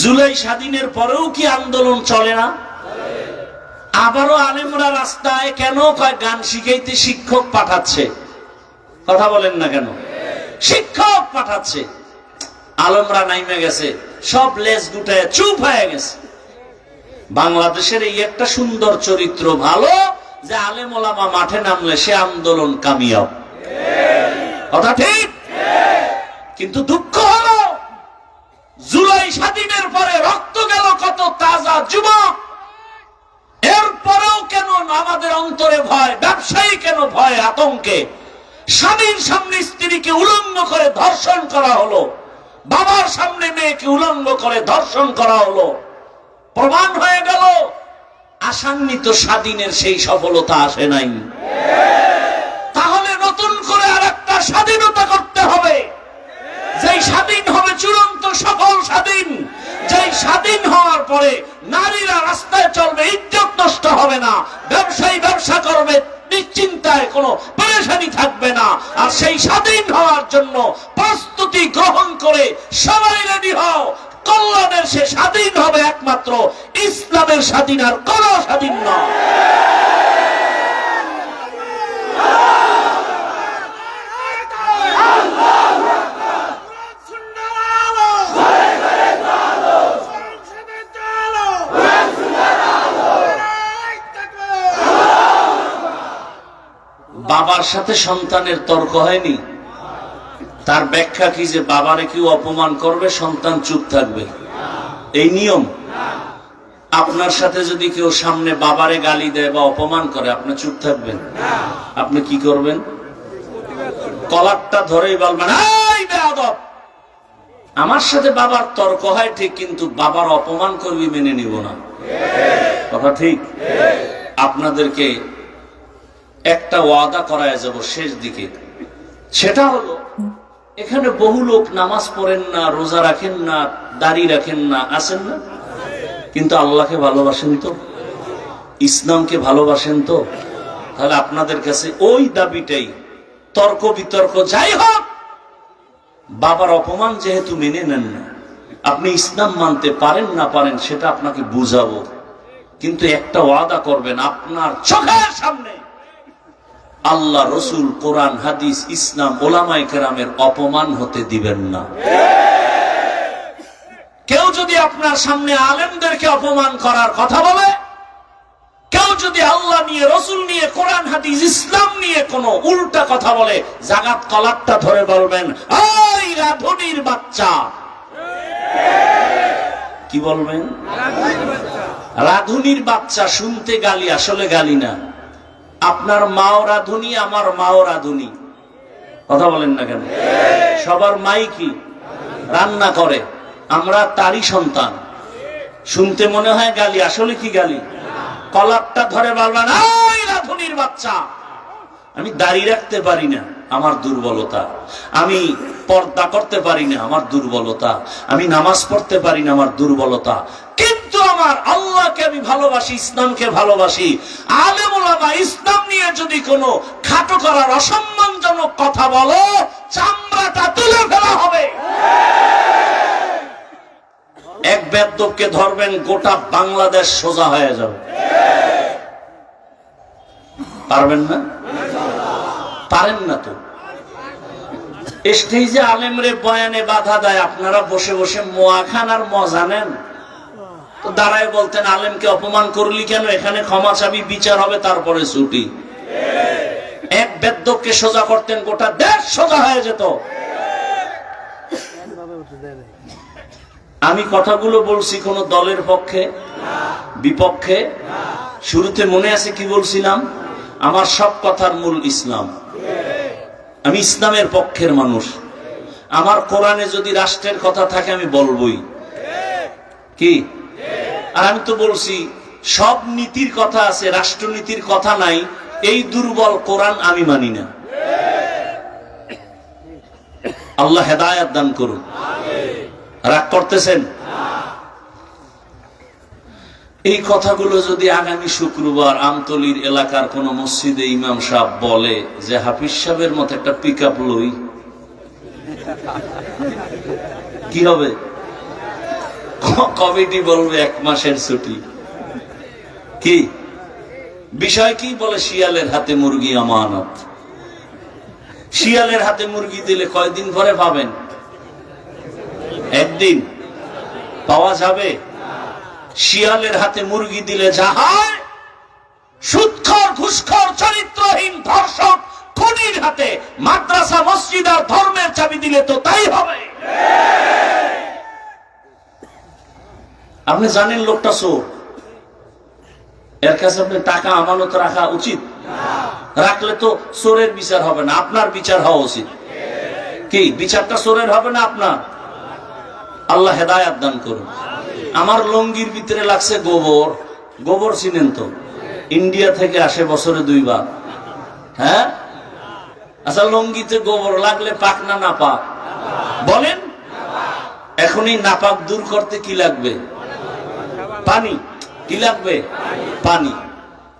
জুলাই স্বাধীনের পরেও কি আন্দোলন চলে না? আবারও আলেমরা রাস্তায় কেন? কয় গান শিখাইতে শিক্ষক পাঠাচ্ছে। কথা বলেন না কেন? শিক্ষক পাঠাচ্ছে। আলেমরা নাইমে গেছে, সব লেজ গুটায় চুপ হয়ে গেছে। বাংলাদেশের এই একটা সুন্দর চরিত্র ভালো যে আলেম ওলামা মাঠে নামলে সে আন্দোলন কামিয়াব। কথা ঠিক? কিন্তু দুঃখ হলো জুলাই স্বাধীনের পরে রক্ত গেল কত তাজা যুবক, এরপরেও কেন আমাদের অন্তরে ভয়? ব্যবসায়ী কেন ভয় আতঙ্কে? স্বামীর সামনে স্ত্রীকে উলঙ্গ করে ধর্ষণ করা হলো, বাবার সামনে মেয়েকে উলঙ্গ করে ধর্ষণ করা হলো। প্রমাণ হয়ে গেল আশান্বিত স্বাধীনের সেই সফলতা আসে নাই। তাহলে নতুন করে আর একটা স্বাধীনতা করতে হবে, যেই স্বাধীন হবে চূড়ান্ত সফল স্বাধীন, যেই স্বাধীন হওয়ার পরে নারীরা রাস্তায় চলবে, ইজ্জত নষ্ট হবে না, ব্যবসায়ী ব্যবসা করবে, নিশ্চিন্তায় কোনো পেরেশানি থাকবে না। আর সেই স্বাধীন হওয়ার জন্য প্রস্তুতি গ্রহণ করে সবাই রেডি হও। কল্যাণের সে স্বাধীন হবে একমাত্র ইসলামের স্বাধীন, আর কোন স্বাধীন নয়। বাবার সাথে সন্তানের তর্ক হয়নি? তার ব্যাখ্যা কি যে বাবারে কেউ অপমান করবে সন্তান চুপ থাকবে? এই নিয়ম? আপনার সাথে যদি কেউ সামনে বাবারে গালি দেয় বা অপমান করে, আপনি চুপ থাকবেন? আপনি কি করবেন? কলারটা ধরেই বলবেন, এই বেয়াদব, আমার সাথে বাবার তর্ক হয় ঠিক, কিন্তু বাবার অপমান করবি মেনে নিব না। কথা ঠিক? আপনাদেরকে একটা ওয়াদা করায় যাব শেষ দিকে, সেটা হলো এখানে বহু লোক নামাজ পড়েন না, রোজা রাখেন না, দাড়ি রাখেন না, আছেন না? কিন্তু আল্লাহকে ভালোবাসেন তো? ইসলামকে ভালোবাসেন তো? তাহলে আপনাদের কাছে ওই দাবিটাই, তর্ক বিতর্ক যাই হোক, বাবার অপমান যেহেতু মেনে নেন না, আপনি ইসলাম মানতে পারেন না পারেন সেটা আপনাকে বুঝাবো, কিন্তু একটা ওয়াদা করবেন, আপনার চোখের সামনে আল্লাহ, রসুল, কোরআন, হাদিস, ইসলাম, ওলামায়ে কেরামের অপমান হতে দিবেন না। কেউ যদি আপনার সামনে আলেমদেরকে অপমান করার কথা বলে, কেউ যদি আল্লাহ নিয়ে, রসুল নিয়ে, কোরআন, হাদিস, ইসলাম নিয়ে কোনো উল্টা কথা বলে, জাগাত কলারটা ধরে বলবেন, ওই রাধুনির বাচ্চা। কি বলবেন? রাধুনির বাচ্চা। শুনতে গালি, আসলে গালি না। আপনার মাও রাধুনি, আমার মাও রাধুনি। কথা বলেন না কেন? সবার মাই কি রান্না করে, আমরা তারই সন্তান। শুনতে মনে হয় গালি, আসলে কি গালি? কলারটা ধরে বলবেন, ওই রাধুনির বাচ্চা। আমি দাড়ি রাখতে পারি না, আমার দুর্বলতা। আমি পর্দা করতে পারি না, আমার দুর্বলতা। আমি নামাজ পড়তে পারি না, আমার দুর্বলতা। কিন্তু আমার আল্লাহকে আমি ভালোবাসি, ইসলামকে ভালোবাসি। আলেম ওলামা ইসলাম নিয়ে যদি কোনো খাটো করার অসম্মানজনক কথা বলো, চামড়াটা তুলে ফেলা হবে। এক বেদ্যপকে ধরবেন, গোটা বাংলাদেশ সোজা হয়ে যাবে। পারবেন না? পারেন না তো। স্টেজে আলেমরে বয়ানে বাধা দেয়, আপনারা বসে বসে মোয়া খান আর মজা নেন। তো দাঁড়ায় বলতেন, আলেমকে অপমান করলি কেন? এখানে ক্ষমা চাবি, বিচার হবে, তারপরে ছুটি। এক বেদ্যপকে সোজা করতেন, গোটা দেশ সোজা হয়ে যেত। আমি কথাগুলো বলছি কোন দলের পক্ষে, বিপক্ষে। শুরুতে মনে আছে কি বলছিলাম? আমার সব কথার মূল ইসলাম। আমি ইসলামের পক্ষের মানুষ। আমার কোরআনে যদি রাষ্ট্রের কথা থাকে আমি বলবই। কি? আর আমি তো বলছি সব নীতির কথা আছে, রাষ্ট্রনীতির কথা নাই। এই দুর্বল কোরআন আমি মানি না। আল্লাহ হেদায়েত দান করুন। রাগ করতেছেন? এই কথাগুলো যদি আগামী শুক্রবার আমতলির এলাকার কোন মসজিদে ইমাম সাহেব বলে যে হাফিজ সাহেবের মতো একটা পিক আপ লই, কি হবে? কমিটি বলবে 1 মাসের ছুটি। কি বিষয়? কি বলে? শিয়ালের হাতে মুরগি আমানত। শিয়ালের হাতে মুরগি দিলে কয়দিন পরে পাবেন? একদিন পাওয়া যাবে? শিয়ালের হাতে মুরগি দিলে যা হয়, সুদখোর, ঘুষখোর, চরিত্রহীন, ধর্ষক, খুনির হাতে মাদ্রাসা, মসজিদ আর ধর্মের চাবি দিলে তো তাই হবে। আপনি জানেন লোকটা চোর, এর কাছে আপনি টাকা আমানত রাখা উচিত? রাখলে তো চোরের বিচার হবে না, আপনার বিচার হওয়া উচিত। কি বিচারটা চোরের হবে না আপনার? আল্লাহ হেদায়েত দান করুন। আমার লঙ্গির ভিতরে লাগছে গোবর। গোবর চিনেন তো? ইন্ডিয়া থেকে আসে বছরে 2 বার। হ্যাঁ, আচ্ছা, লঙ্গিতে গোবর লাগলে পাক না নাপাক? বলেন। এখনই নাপাক দূর করতে কি লাগবে? পানি। কি লাগবে? পানি।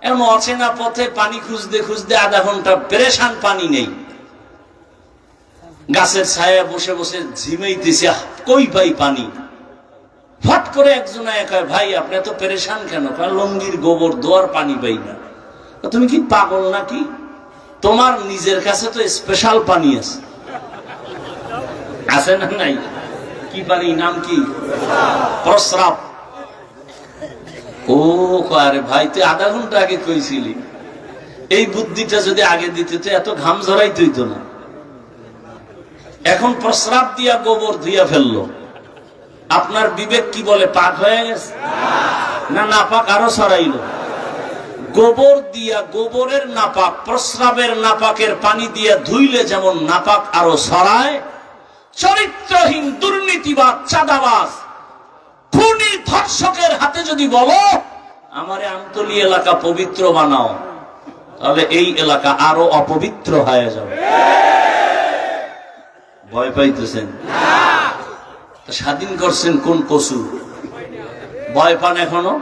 এমন অচেনা পথে পানি খুঁজতে খুঁজতে আধা ঘন্টা পেরেশান, পানি নেই। গাছের ছায়া বসে বসে ঝিমাইতেছি, কই পাই পানি? ফট করে একজন কয়, ভাই আপনি তো পেরেশান কেন? লঙ্গির গোবর দোয়ার পানি পাই না। তুমি কি পাগল নাকি? তোমার নিজের কাছে তো স্পেশাল পানি আছে। আছে না নাই? কি পানি? নাম কি? প্রস্রাব। ও আরে ভাই, তুই আধা ঘন্টা আগে কইছিলি। এই বুদ্ধিটা যদি আগে দিতে তো এত ঘাম ঝরাই তুই তো না। এখন প্রস্রাব দিয়া গোবর ধুইয়া ফেললো। আপনার বিবেক কি বলে? পাক হয়ে গেছে না নাপাক আরো ছড়াইলো? গোবর দিয়া, গোবরের নাপাক, প্রস্রাবের নাপাকের পানি দিয়া ধুইলে যেমন নাপাক আরো ছড়ায়, চরিত্রহীন, দুর্নীতিবাদ, চাঁদাবাজ, খুনি, ধর্ষকের হাতে যদি বলো আমারে আমতলী এলাকা পবিত্র বানাও, তাহলে এই এলাকা আরো অপবিত্র হয়ে যাবে। ভয় পাইতেছেন? স্বাধীন করছেন কোন কসু? ভয় পান এখনো?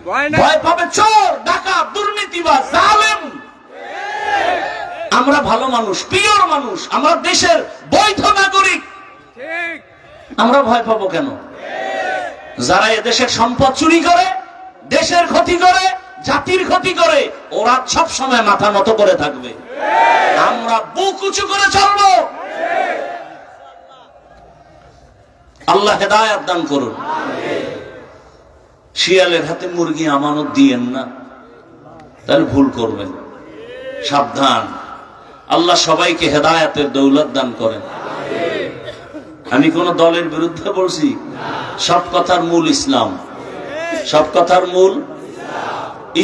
ভয় পাবে চোর, ডাকাত, দুর্নীতিবাজ, জালেম। আমরা ভালো মানুষ, পিওর মানুষ, আমরা দেশের বৈধ নাগরিক, আমরা ভয় পাবো কেন? যারা এদেশের সম্পদ চুরি করে, দেশের ক্ষতি করে, জাতির ক্ষতি করে, ওরা সব সময় মাথা নত করে থাকবে, আমরা বুক উঁচু করে চলবো। আল্লাহ হেদায়েত দান করুন। শিয়ালের হাতে মুরগি আমানত দিয়েন না, তাহলে ভুল করবেন, সাবধান। আল্লাহ সবাইকে হেদায়েতের দৌলত দান করেন। আমি কোন দলের বিরুদ্ধে বলছি? সব কথার মূল ইসলাম, সব কথার মূল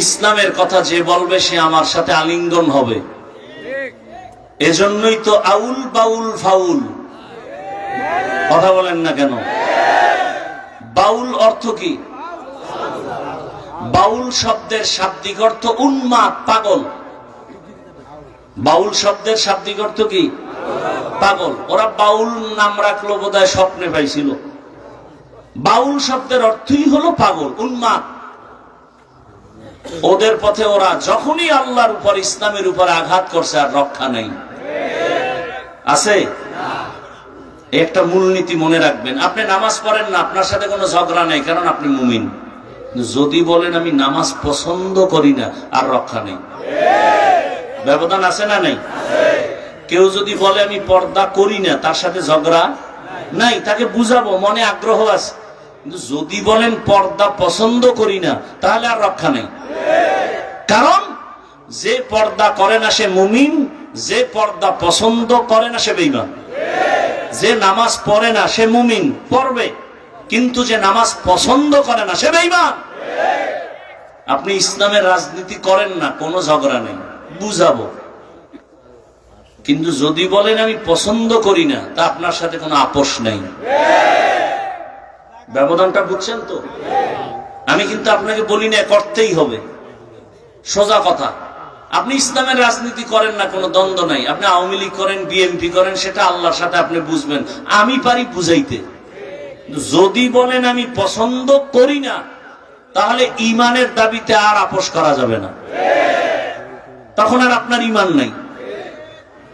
ইসলামের কথা যে বলবে সে আমার সাথে আলিঙ্গন হবে। এজন্যই তো আউল বাউল ফাউল, কথা বলেন না কেন? বাউল অর্থ কি? বাউল শব্দের শাব্দিক অর্থ উন্মাদ, পাগল। বাউল শব্দের শাব্দিক অর্থ কি? পাগল। ওরা বাউল নাম রাখলো বোধহয় স্বপ্নে পাইছিল। বাউল শব্দের অর্থই হলো পাগল, উন্মাদ। ওদের পথে ওরা যখনই আল্লাহর উপর, ইসলামের উপর আঘাত করছে আর রক্ষা নেই। আছে একটা মূলনীতি মনে রাখবেন, আপনি নামাজ পড়েন না, আপনার সাথে কোনো ঝগড়া নেই, কারণ আপনি মুমিন। যদি বলেন আমি নামাজ পছন্দ করি না, আর রক্ষা নেই। ব্যবধান আছে না নেই? কেউ যদি বলে আমি পর্দা করি না, তার সাথে ঝগড়া নাই, তাকে বুঝাবো, মনে আগ্রহ আছে। কিন্তু যদি বলেন পর্দা পছন্দ করি না, তাহলে আর রক্ষা নেই। কারণ যে পর্দা করে না সে মুমিন, যে পর্দা পছন্দ করে না সে বেঈমান। যে নামাজ পড়ে না সে মুমিন, পড়বে, কিন্তু যে নামাজ পছন্দ করে না সে বেঈমান। আপনি ইসলামের রাজনীতি করেন না, কোনো ঝগড়া নেই, বুঝাবো। কিন্তু যদি বলেন আমি পছন্দ করি না, তা আপনার সাথে কোনো আপোষ নেই। ব্যবধানটা বুঝছেন তো? আমি কিন্তু আপনাকে বলি না করতেই হবে, সোজা কথা। আপনি ইসলামের রাজনীতি করেন না, কোনো দ্বন্দ্ব নাই। আপনি আওয়ামী লীগ করেন, বিএনপি করেন, সেটা আল্লাহর সাথে আপনি বুঝবেন। আমি পারি বুঝাইতে। যদি বলেন আমি পছন্দ করি না, তাহলে ইমানের দাবিতে আর আপোষ করা যাবে না, তখন আর আপনার ইমান নাই।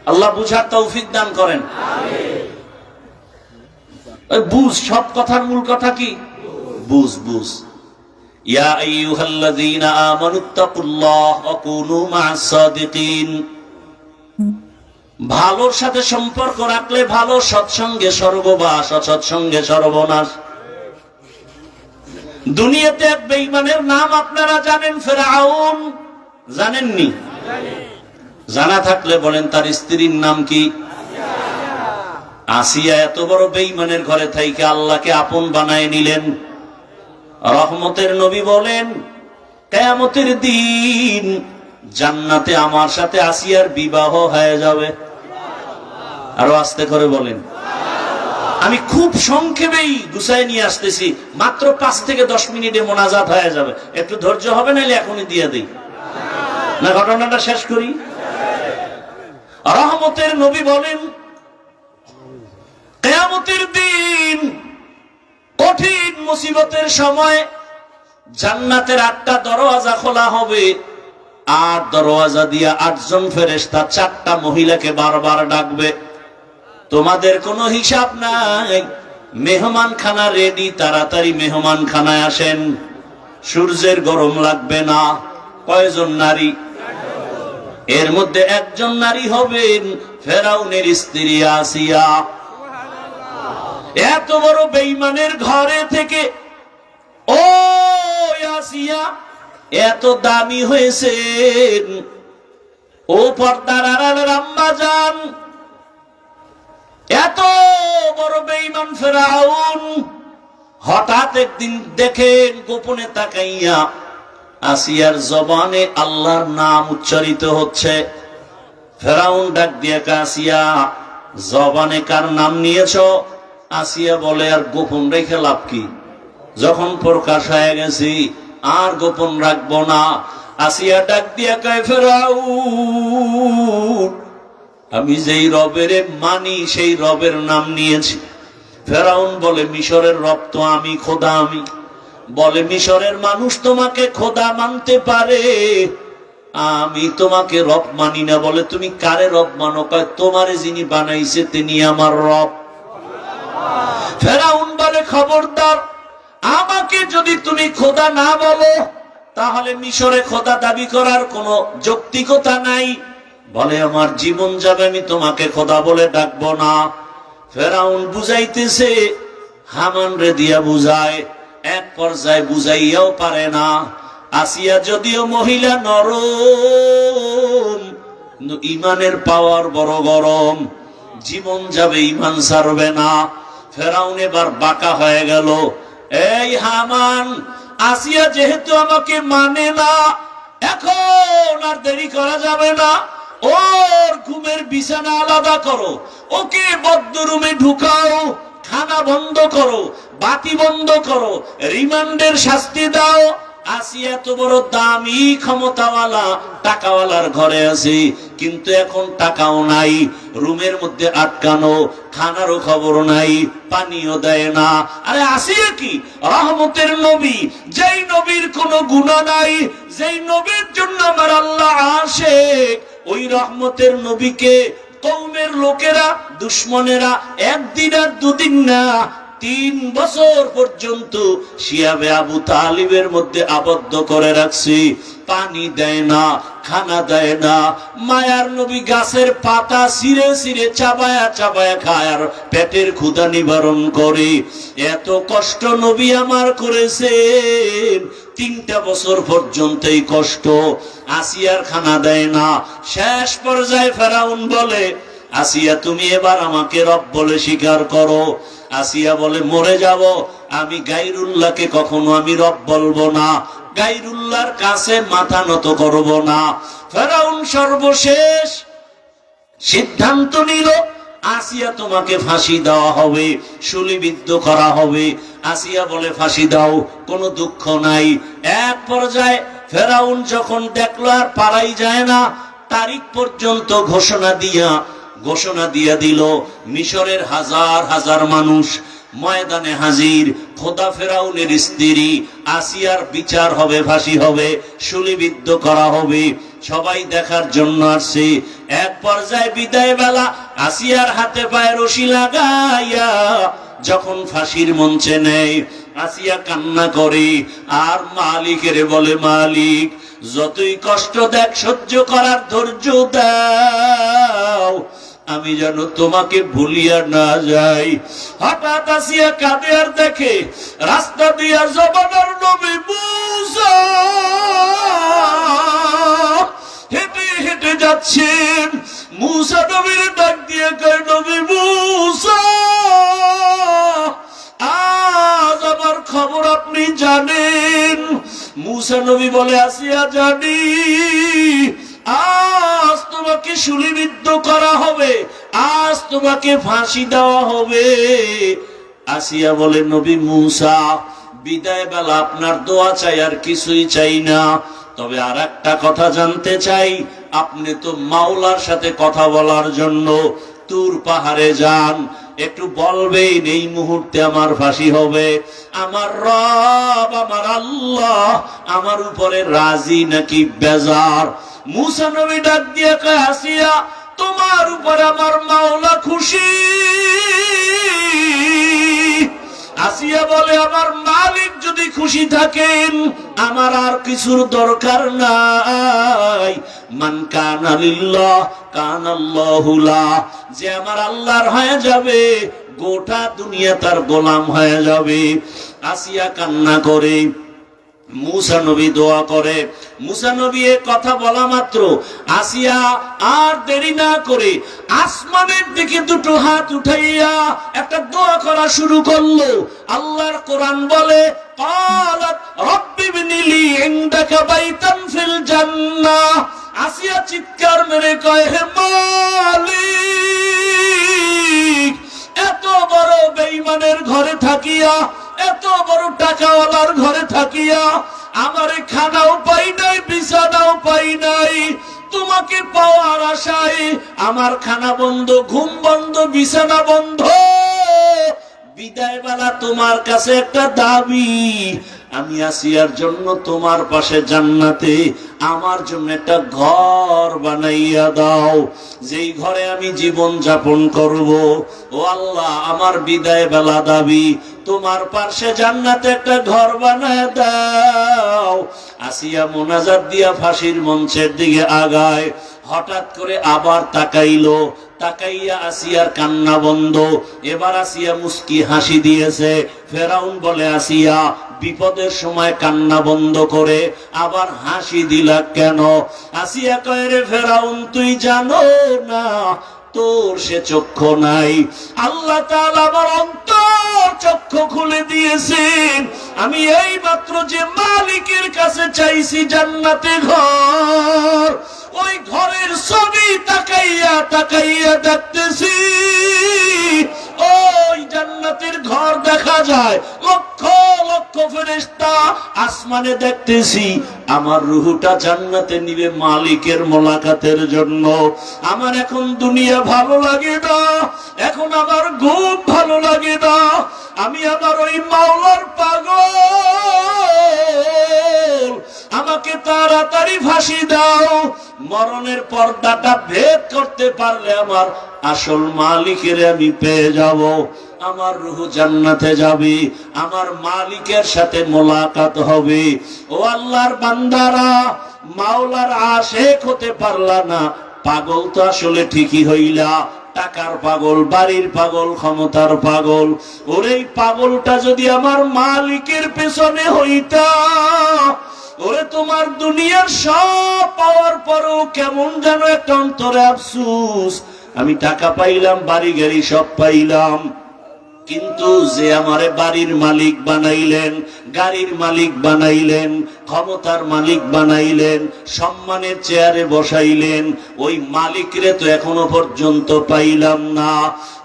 আল্লাহ বুঝার তৌফিক দান করেন। বুঝ, সব কথার মূল কথা কি? বুঝ, বুঝ। ইয়া আইয়ুহাল্লাযীনা আমানুত্তাকুল্লাহ ওয়া কুনু মা'আস সাদিকিন। ভালোর সাথে সম্পর্ক রাখলে ভালো, সৎসঙ্গে স্বর্গবাস, অসৎসঙ্গে সর্বনাশ। দুনিয়াতে এক বেঈমানের নাম আপনারা জানেন, ফিরআউন। জানেননি? জানা থাকলে বলেন তার স্ত্রীর নাম কি? আসিয়া। এত বড় বেঈমানের ঘরে থাইকে আল্লাহকে আপন বানায় নিলেন। রহমতের নবী বলেন কিয়ামতের দিন জান্নাতে আমার সাথে আসিয়ার বিবাহ হয়ে যাবে। আরো আস্তে করে বলেন। আমি খুব সংক্ষেপেই গুছায় নিয়ে আসতেছি, মাত্র 5 থেকে 10 মিনিটে মোনাজাত হয়ে যাবে। একটু ধৈর্য হবে, নাইলে এখনই দিয়ে দেই না। ঘটনাটা শেষ করি। রহমতের নবী বলেন কিয়ামতের দিন কঠিন মুসিবতের সময় জান্নাতের 8টা দরওয়াজা খোলা হবে, আর দরওয়াজা দিয়া 8 জন ফেরেশতা 4টা মহিলাকে বারবার ডাকবে, তোমাদের কোনো হিসাব নাই, মেহমান খানা রেডি, তাড়াতাড়ি মেহমান খানায় আসেন, সূর্যের গরম লাগবে না। কয়জন নারী? এর মধ্যে একজন নারী হবেন ফেরাউনের স্ত্রী আসিয়া। এত বড় বেঈমানের ঘরে থেকে ও আসিয়া এত দামি হয়েছেন, ও পর্দার আড়ালের আম্মা জান, এত বড় বেঈমান ফেরাউন হঠাৎ একদিন দেখেন গোপনে তাকাইয়া আসিয়ার জবানে আল্লাহর নাম উচ্চারিত হচ্ছে। ফেরাউন ডাক দিয়ে, আসিয়া জবানে কার নাম নিয়েছ? আসিয়া বলে, আর গোপন রেখে লাভ কি, যখন প্রকাশ হয়ে গেছি আর গোপন রাখবো না। আসিয়া ডাক দিয়া কয়, ফেরাউন আমি যেই রবের মানি সেই রবের নাম নিয়েছি। ফেরাউন বলে, মিশরের রব তো আমি, খোদা আমি। বলে মিশরের মানুষ তোমাকে খোদা মানতে পারে, আমি তোমাকে রব মানি না। বলে তুমি কারে রব মানো? কয় তোমারে যিনি বানাইছে তিনি আমার রব। ফেরাউন বলে খবরদার, আমাকে যদি তুমি খোদা না বলো তাহলে মিশরে খোদা দাবি করার কোনো যৌক্তিকতা নাই। বলে আমার জীবন যাবে, আমি তোমাকে খোদা বলে ডাকবো না। ফেরাউন বুঝাইতেছে, হামান রে দিয়া বুঝায়, এক পর্যায়ে বুঝাইয়াও পারে না। আসিয়া যদিও মহিলা নরম, কিন্তু ইমানের পাওয়ার বড় গরম, জীবন যাবে ইমান ছাড়বে না। ফেরাউন এবার বাঁকা হয়ে গেল। এই হামান, আসিয়া যেহেতু আমাকে মানে না, এখন আর দেরি করা যাবে না, ওর ঘুমের বিছানা আলাদা করো, ওকে বদ্ধরুমে ঢুকাও, খানা বন্ধ করো, বাতি বন্ধ করো, রিমান্ডের শাস্তি দাও। আসিয়া এত বড় দামি ক্ষমতাওয়ালা টাকাওয়ালার ঘরে আছে, কিন্তু এখন টাকাও নাই, রুমের মধ্যে আটকানো, খানারও খবর নাই, পানিও দেয় না। আরে আসিয়া কি রহমতের নবী, যেই নবীর কোনো গুনাহ নাই, যেই নবীর জন্য আমার আল্লাহ আশিক, ওই রহমতের নবীকে কওমের লোকেরা, দুশমনেরা একদিন আর দুদিন না 3 বছর পর্যন্ত শিয়াবে আবু তালিবের মধ্যে আবদ্ধ করে রাখছি। পানি দেয় না, খানা দেয় না। মায়ার নবী গাছের পাতা ছিঁড়ে ছিঁড়ে চাবায়া চাবায়া খায় আর পেটের ক্ষুধা নিবারণ করে। এত কষ্ট নবী আমার করেছেন, 3টা বছর পর্যন্ত এই কষ্ট। আসিয়ার খানা দেয় না। শেষ পর্যায়ে ফেরাউন বলে, আসিয়া তুমি এবার আমাকে রব বলে স্বীকার করো। আসিয়া বলে, মরে যাব, আমি গায়রুল্লাহকে কখনো আমি রব বলবো না, গায়রুল্লাহর কাছে মাথা নত করব না। ফেরাউন সর্বশেষ সিদ্ধান্ত নিল, আসিয়া তোমাকে ফাঁসি দেওয়া হবে, শুলিবিদ্ধ করা হবে। আসিয়া বলে ফাঁসি দাও, কোনো দুঃখ নাই। এক পর্যায়ে ফেরাউন যখন দেখলো আর পালাই যায় না, তারিখ পর্যন্ত ঘোষণা দিয়া দিল, মিশরের হাজার হাজার মানুষ ময়দানে হাজির। খোদা ফেরাউনের স্ত্রী আসিয়ার বিচার হবে, ফাঁসি হবে, শুলিবিদ্ধ করা হবে, সবাই দেখার জন্য আসছে। এক পর্যায়ে বিদায় বেলা আসিয়ার হাতে পায়ে রশি লাগাইয়া যখন ফাঁসির মঞ্চে নেয়, আসিয়া কান্না করে আর মালিকের বলে, মালিক যতই কষ্ট দেখ সহ্য করার ধৈর্য দাও, আমি যেন তোমাকে ভুলিয়া না যাই। হঠাৎ আসিয়া কাঁদে আর দেখে রাস্তা দিয়া জমানার নবী মূসা হেঁটে হেঁটে যাচ্ছেন। মূসা নবীর ডাক দিয়ে কয়, নবী মূসা, আজ আমার খবর আপনি জানেন? মূসা নবী বলে, আসিয়া জানি, আজ তোমাকে শুলিবিদ্ধ করা হবে, আজ তোমাকে ফাঁসি দেওয়া হবে। আসিয়া বলে, নবী মূসা, বিদায় বেলা আপনার দোয়া চাই, আর কিছুই চাই না। তবে আর একটা কথা জানতে চাই, আপনি তো মাওলার সাথে কথা বলার জন্য তুর পাহাড়ে যান, একটু বলবেন এই মুহূর্তে আমার ফাঁসি হবে, আমার রব আমার আল্লাহ আমার উপরে রাজি নাকি বেজার? মূসা নবী ডাক দিয়ে কয়, আসিয়া তোমার উপরে আমার মাওলা খুশি। আসিয়া বলে, আমার মালিক যদি খুশি থাকেন আমার আর কিছুর দরকার নাই। মান কানা লিল্লাহ কানাল্লাহু লাহ, যে আমার আল্লাহর হয়ে যাবে গোটা দুনিয়া তার গোলাম হয়ে যাবে। আসিয়া কান্না করে, মূসা নবী দোয়া করে। মূসা নবী এ কথা বলা মাত্র আসিয়া আর দেরি না করে আসমানের দিকে দুটো হাত উঠাইয়া একটা দোয়া করা শুরু করলো। আল্লাহর কোরআন বলে, ক্বালাত রাব্বি ইবনি লি ইনদাকা বাইতান ফিল জান্নাহ। আসিয়া চিৎকার মেরে কয়, হে মালিক, এত বড় বেঈমানের ঘরে থাকিয়া, এত বড় টাকাওয়ালার ঘরে থাকিয়া আমার খানাও পাই নাই, বিছানাও পাই নাই, তোমাকে পাওয়ার আশায় আমার খানা বন্ধ, ঘুম বন্ধ, বিছানা বন্ধ। বিদায় বেলা তোমার কাছে একটা দাবি, আমি আসিয়ার জন্য তোমার পাশে জান্নাতে আমার জন্য একটা ঘর বানাইয়া দাও, যেই ঘরে আমি জীবন যাপন করব। ও আল্লাহ, আমার বিদায় বেলা দাবি তোমার পাশে জান্নাতে একটা ঘর বানায় দাও। আসিয়া মোনাজাত দিয়া ফাঁসির মঞ্চের দিকে আগায়। হঠাৎ করে আবার তাকাইলো, তাকাইয়া আসিয়ার কান্না বন্ধ। এবার আসিয়া মুস্কি হাসি দিয়েছে। ফেরাউন বলে, আসিয়া বিপদের সময় কান্না বন্ধ করে আবার হাসি দিলা কেন? আসিয়া কয়, রে ফেরাউন, তুই জানো না তোর সে চক্ষু নাই? আল্লাহ তাআলা আমার অন্তর চক্ষু খুলে দিয়েছেন। আমি এই মাত্র যে মালিকের কাছে চাইছি জান্নাতে ঘর, ওই ঘরের ছবি তাকাইয়া তাকাইয়া দেখতেছি ওই জান্নাতের ঘর দেখা যায়। লক্ষ লক্ষ ফেরেশতা আসমানে দেখতেছি। আমার রূহটা জান্নাতে নিবে মালিকের মোলাকাতের জন্য। আমার এখন দুনিয়া ভালো লাগে না, এখন আমার ঘুম ভালো লাগে না। আমি আমার ওই মাওলার পাগল। আমাকে তাড়াতাড়ি ফাঁসি দাও। মরণের পর্দাটা ভেদ করতে পারলে আমার আসল মালিকের আমি পেয়ে যাব। আমার রূহ জান্নাতে যাবে, আমার মালিকের সাথে মোলাকাত হবে। ও আল্লাহর বান্দারা, মাওলার আশিক হতে পারলা না, পাগল তো আসলে ঠিকই হইলা। টাকার পাগল, বাড়ির পাগল, ক্ষমতার পাগল। ওরে পাগলটা যদি আমার মালিকের পেছনে হইতা, ওরে তোমার দুনিয়ার সব পাওয়ার পরেও কেমন যেন একটা অন্তরে আফসোস। আমি টাকা পাইলাম, বাড়ি গাড়ি সব পাইলাম, কিন্তু যে আমারে বাড়ির মালিক বানাইলেন, গাড়ির মালিক বানাইলেন, ক্ষমতার মালিক বানাইলেন, সম্মানের চেয়ারে বসাইলেন, ওই মালিকরে তো এখনো পর্যন্ত পাইলাম না।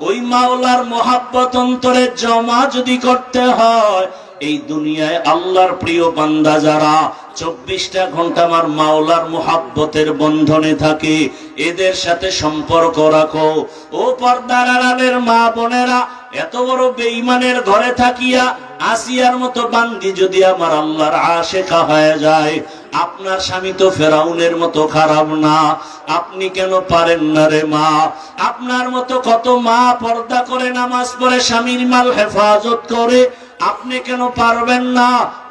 ওই মাওলার মোহাব্বত অন্তরে জমা যদি করতে হয়, এই দুনিয়ায় আল্লাহর প্রিয় বান্দা যারা 24টা ঘন্টা আমার মাওলার মোহাব্বতের বন্ধনে থাকে, এদের সাথে সম্পর্ক রাখো। ও পর্দার আড়ালের মা বোনেরা, এত বড় বেঈমানের ঘরে থাকিয়া আসিয়ার মতো বান্দি যদি আমার আল্লাহর আশিকা হয়ে যায়, আপনার স্বামী তো ফেরাউনের মতো খারাপ না। আপনি কেন পারেন না রে মা? আপনার মতো কত মা পর্দা করে, নামাজ পড়ে, স্বামীর মাল হেফাজত করে, আপনি কেন পারবেন না?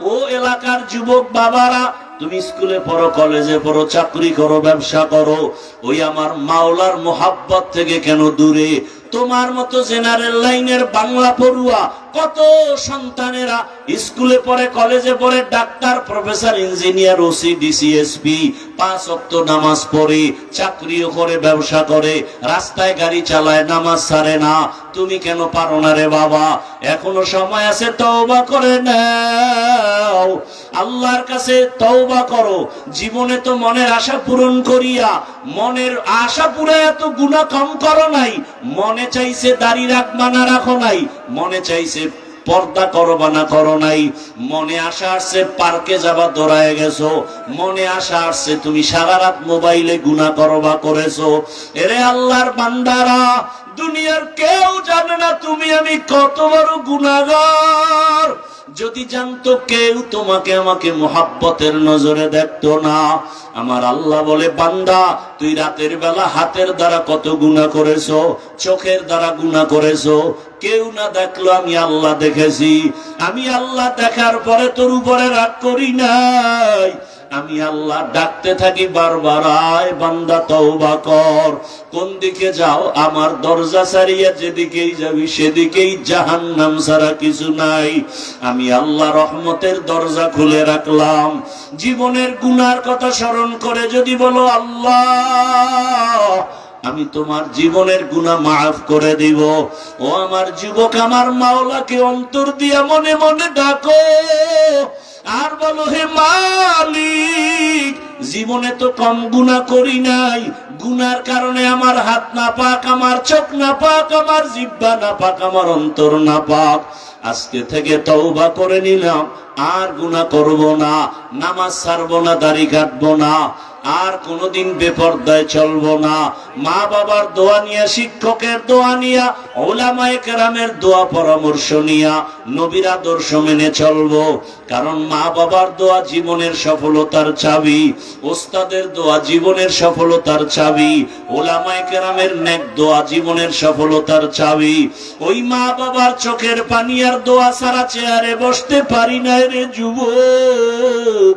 ও এলাকার যুবক বাবারা, তুমি স্কুলে পড়ো, কলেজে পড়ো, চাকরি করো, ব্যবসা করো, ওই আমার মাওলার মোহাব্বত থেকে কেন দূরে? তোমার মতো জেনারেল লাইনের বাংলা পড়ুয়া কত সন্তানেরা স্কুলে পড়ে, কলেজে পড়ে, doctor, professor, engineer, OC, DC, SP, 5 ওয়াক্ত নামাজ পড়ে, চাকরিও করে, ব্যবসা করে, রাস্তায় গাড়ি চালায়, নামাজ ছাড়ে না। তুমি কেন পারো না রে বাবা? এখনো সময় আছে, তওবা করে নাও। আল্লাহর কাছে তওবা করো। জীবনে তো মনের আশা পূরণ করিয়া, মনের আশা পুরো এত গুনাহ কম করো নাই। মনে চাইছে দাড়ি রাখবা না রাখো নাই, মনে চাইছে পর্দা করো বা না করো নাই, মনে আশা আসছে পার্কে যাবা দৌড়ায় গেছো, মনে আশা আসছে তুমি সারা রাত মোবাইলে গুনাহ করো বা করেছো। এরে আল্লাহর বান্দারা, দুনিয়ার কেউ জানে না তুমি আমি কত বড় গুনাহগার। যদি জানতো কেউ, তোমাকে আমাকে মোহাব্বতের নজরে দেখতো না। আমার আল্লাহ বলে, বান্দা তুই রাতের বেলা হাতের দ্বারা কত গুনাহ করেছো, চোখের দ্বারা গুনাহ করেছো, কেউ না দেখলো, আমি আল্লাহ দেখেছি। আমি আল্লাহ দেখার পরে তোর উপরে রাগ করি নাই। আমি আল্লাহ ডাকতে থাকি বারবার, আয় বান্দা তওবা কর। কোন দিকে যাও? আমার দরজা ছাড়িয়া যেদিকেই যাবি সেদিকেই জাহান্নাম ছাড়া কিছু নাই। আমি আল্লাহ রহমতের দরজা খুলে রাখলাম। জীবনের গুনার কথা স্মরণ করে যদি বলো, আল্লাহ আমি তোমার জীবনের গুনাহ মাফ করে দিব। ও আমার যুবক, আমার মাওলাকে অন্তর দিয়া মনে মনে ডাকো আর বলো, হে মালিক, জীবনে তো কম গুনাহ করি নাই, গুনার কারণে আমার হাত না পাক, আমার চোখ না পাক, আমার জিহ্বা না পাক, আমার অন্তর না পাক। আজকে থেকে তওবা করে নিলাম, আর গুনাহ করব না, নামাজ ছাড়বো না, দাড়ি কাটবো না। আর কোনোদিন বেপরদায় চলবো না। মা বাবার দোয়া নিয়া, শিক্ষকের দোয়া নিয়া, উলামায়ে কেরামের দোয়া পরামর্শ নিয়া নবীর আদর্শ মেনে চলবো। কারণ মা বাবার দোয়া জীবনের সফলতার চাবি, ওস্তাদের দোয়া জীবনের সফলতার চাবি, উলামায়ে কেরামের নেক দোয়া জীবনের সফলতার চাবি। ওই মা বাবার চোখের পানি আর দোয়া ছাড়া চেয়ারে বসতে পারি না রে যুবক।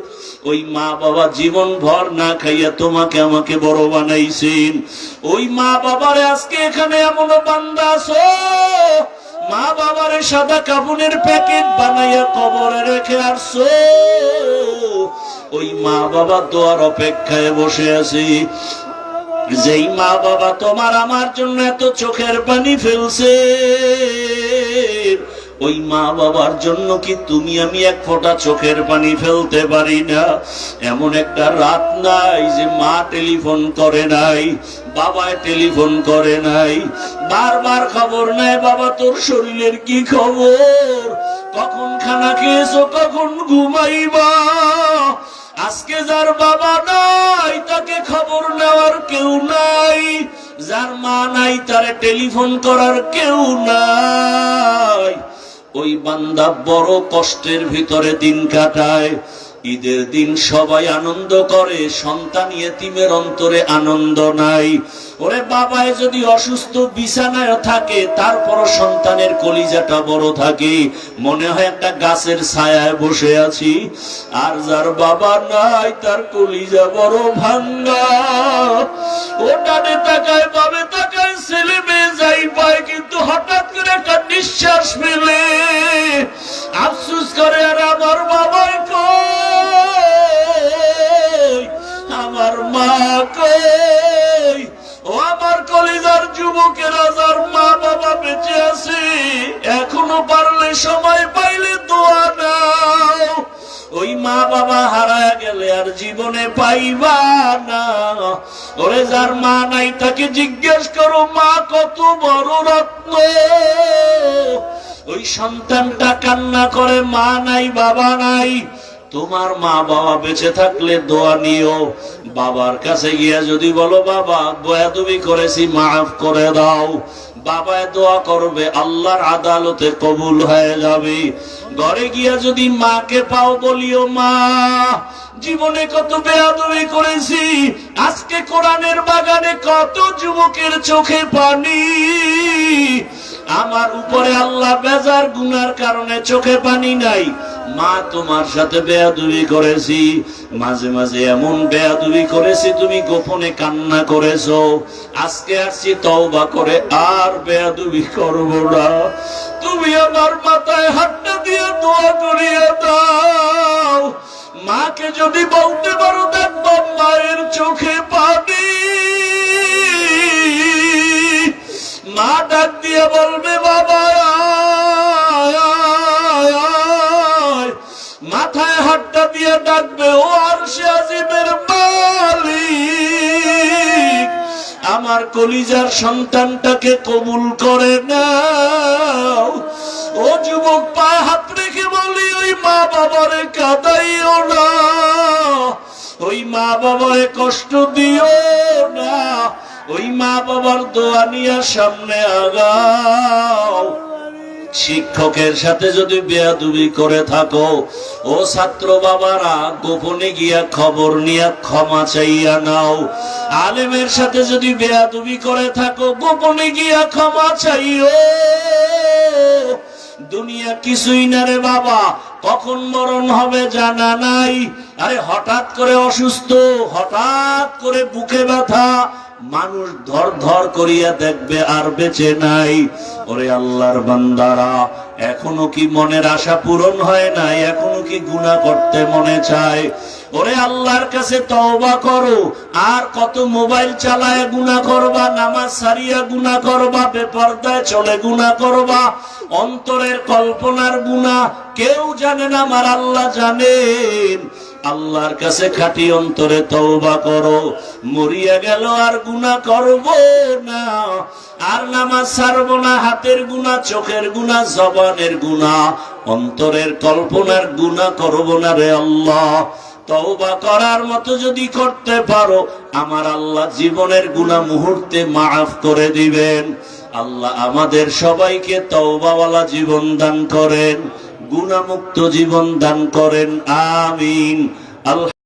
ওই মা বাবা জীবন ভর না খাইয়া তোমাকে আমাকে বড় বানাইছেন। ওই মা বাবারে আজকে এখানে এমন বান্দা আছো, মা বাবারে সাদা কাপড়ের প্যাকেট বানাইয়া কবরে রেখে আসছো। ওই মা বাবা দোয়ার অপেক্ষায় বসে আছি। যেই মা বাবা তোমার আমার জন্য এত চোখের পানি ফেলছে, ওই মা বাবার জন্য কি তুমি আমি এক ফোঁটা চোখের পানি ফেলতে পারি না? এমন একটা রাত নাই যে মা টেলিফোন করে নাই, বাবায় টেলিফোন করে নাই, বারবার খবর নেয় বাবা তোর শরীরের কি খবর, কখন খানা খেয়েছো, কখন ঘুমাইবা। আজকে যার বাবা নাই তাকে খবর নেওয়ার কেউ নাই, যার মা নাই তারে টেলিফোন করার কেউ নাই। ওই বান্দা বড় কষ্টের ভিতরে দিন কাটায়। ঈদের দিন সবাই আনন্দ করে, সন্তান ইয়েতিমের অন্তরে আনন্দ নাই। ওরে বাবায় যদি অসুস্থ বিছানায় থাকে, তারপর সন্তানের কলিজাটা বড় থাকে, মনে হয় একটা গাছের ছায়ায় বসে আছি। আর যার বাবা নাই তার কলিজা বড় ভাঙ্গা। ও ডানে তাকায় বামে তাকায়, ছেলে মেয়ে যাই পায়, কিন্তু হঠাৎ করে একটা নিঃশ্বাস ফেলে আফসোস করে আর আমার বাবাই কই, আমার মা কই। ও আমার কলিজার যুবকেরা, যার মা বাবা বেঁচে আছে, এখনো পারলে সময় পাইলে দোয়া নাও। ওই মা বাবা হারায় গেলে আর জীবনে পাইবা না। ওরে যার মা নাই তাকে জিজ্ঞেস করো মা কত বড় রত্ন। ওই সন্তানটা কান্না করে মা নাই বাবা নাই। তোমার মা বাবা বেঁচে থাকলে দোয়া নিও। বাবার কাছে গিয়া যদি বলো বাবা বেয়াদবি করেছি মাফ করে দাও, বাবায় দোয়া করবে, আল্লাহর আদালতে কবুল হয়ে যাবে। ঘরে গিয়া যদি মাকে পাও বলিও মা জীবনে কত বেয়াদবি করেছি, আজকে কোরআনের বাগানে কত যুবকের চোখে পানি, আমার উপরে আল্লাহ বেজার গুনার কারণে চোখে পানি নাই। মা তোমার সাথে বেয়াদবি করেছি, মাঝে মাঝে এমন বেয়াদবি করেছি তুমি গোপনে কান্না করেছো। আজকে আসছি তওবা করে আর বেয়াদবি করব না। তুমি আমার মাথায় হাতটা দিয়ে দোয়া করিয়ে দাও। মাকে যদি বলতে পারো দেখবো মায়ের চোখে পানি। মা ডাক দিয়ে বলবে বাবা মাথায় হাতটা দিয়ে ডাকবে, ও আরশে আজিমের মালিক আমার কলিজার সন্তানটাকে কবুল করে নাও। ও যুবক পায়ে হাত রেখে বলি ওই মা বাবারে কাঁদাইও না, ওই মা বাবারে কষ্ট দিও না, ওই মা বাবার দোয়া নিয়ে সামনে আগাও। শিক্ষকের সাথে যদি বেয়াদবি করে থাকো, ও ছাত্র বাবারা গোপনে গিয়া খবর নিয়ে ক্ষমা চাইয়া নাও। আলেমের সাথে যদি বেয়াদবি করে থাকো, গোপনে গিয়া ক্ষমা চাইও। দুনিয়া কিছুই না রে বাবা, কখন মরণ হবে জানা নাই। আরে হঠাৎ করে অসুস্থ, হঠাৎ করে বুকে ব্যথা, মানুষ ধর ধর করিয়া দেখবে আর বেঁচে নাই। ওরে আল্লাহর বান্দারা, এখনো কি মনের আশা পূরণ হয় নাই? এখনো কি গুনাহ করতে মনে চায়? ওরে আল্লাহর কাছে তওবা করো। আর কত মোবাইল চালায় গুনাহ করবা, নামাজ সারিয়া গুনাহ করবা, বেপরদায় চলে গুনাহ করবা, অন্তরের কল্পনার গুনাহ কেউ জানে না, আমার আল্লাহ জানেন। আল্লাহর কাছে খাঁটি অন্তরে তওবা করো। মরিয়া গেল আর গুনাহ করব না, আর নামাজ ছাড়ব না, হাতের গুনাহ, চোখের গুনাহ, জবানের গুনাহ, অন্তরের কল্পনার গুনাহ করব না রে আল্লাহ। তওবা করার মতো যদি করতে পারো, আমার আল্লাহ জীবনের গুনাহ মুহূর্তে মাফ করে দিবেন। আল্লাহ আমাদের সবাইকে তওবাওয়ালা জীবন দান করেন, গুনাহমুক্ত জীবন দান করেন, আমিন। আল্লাহ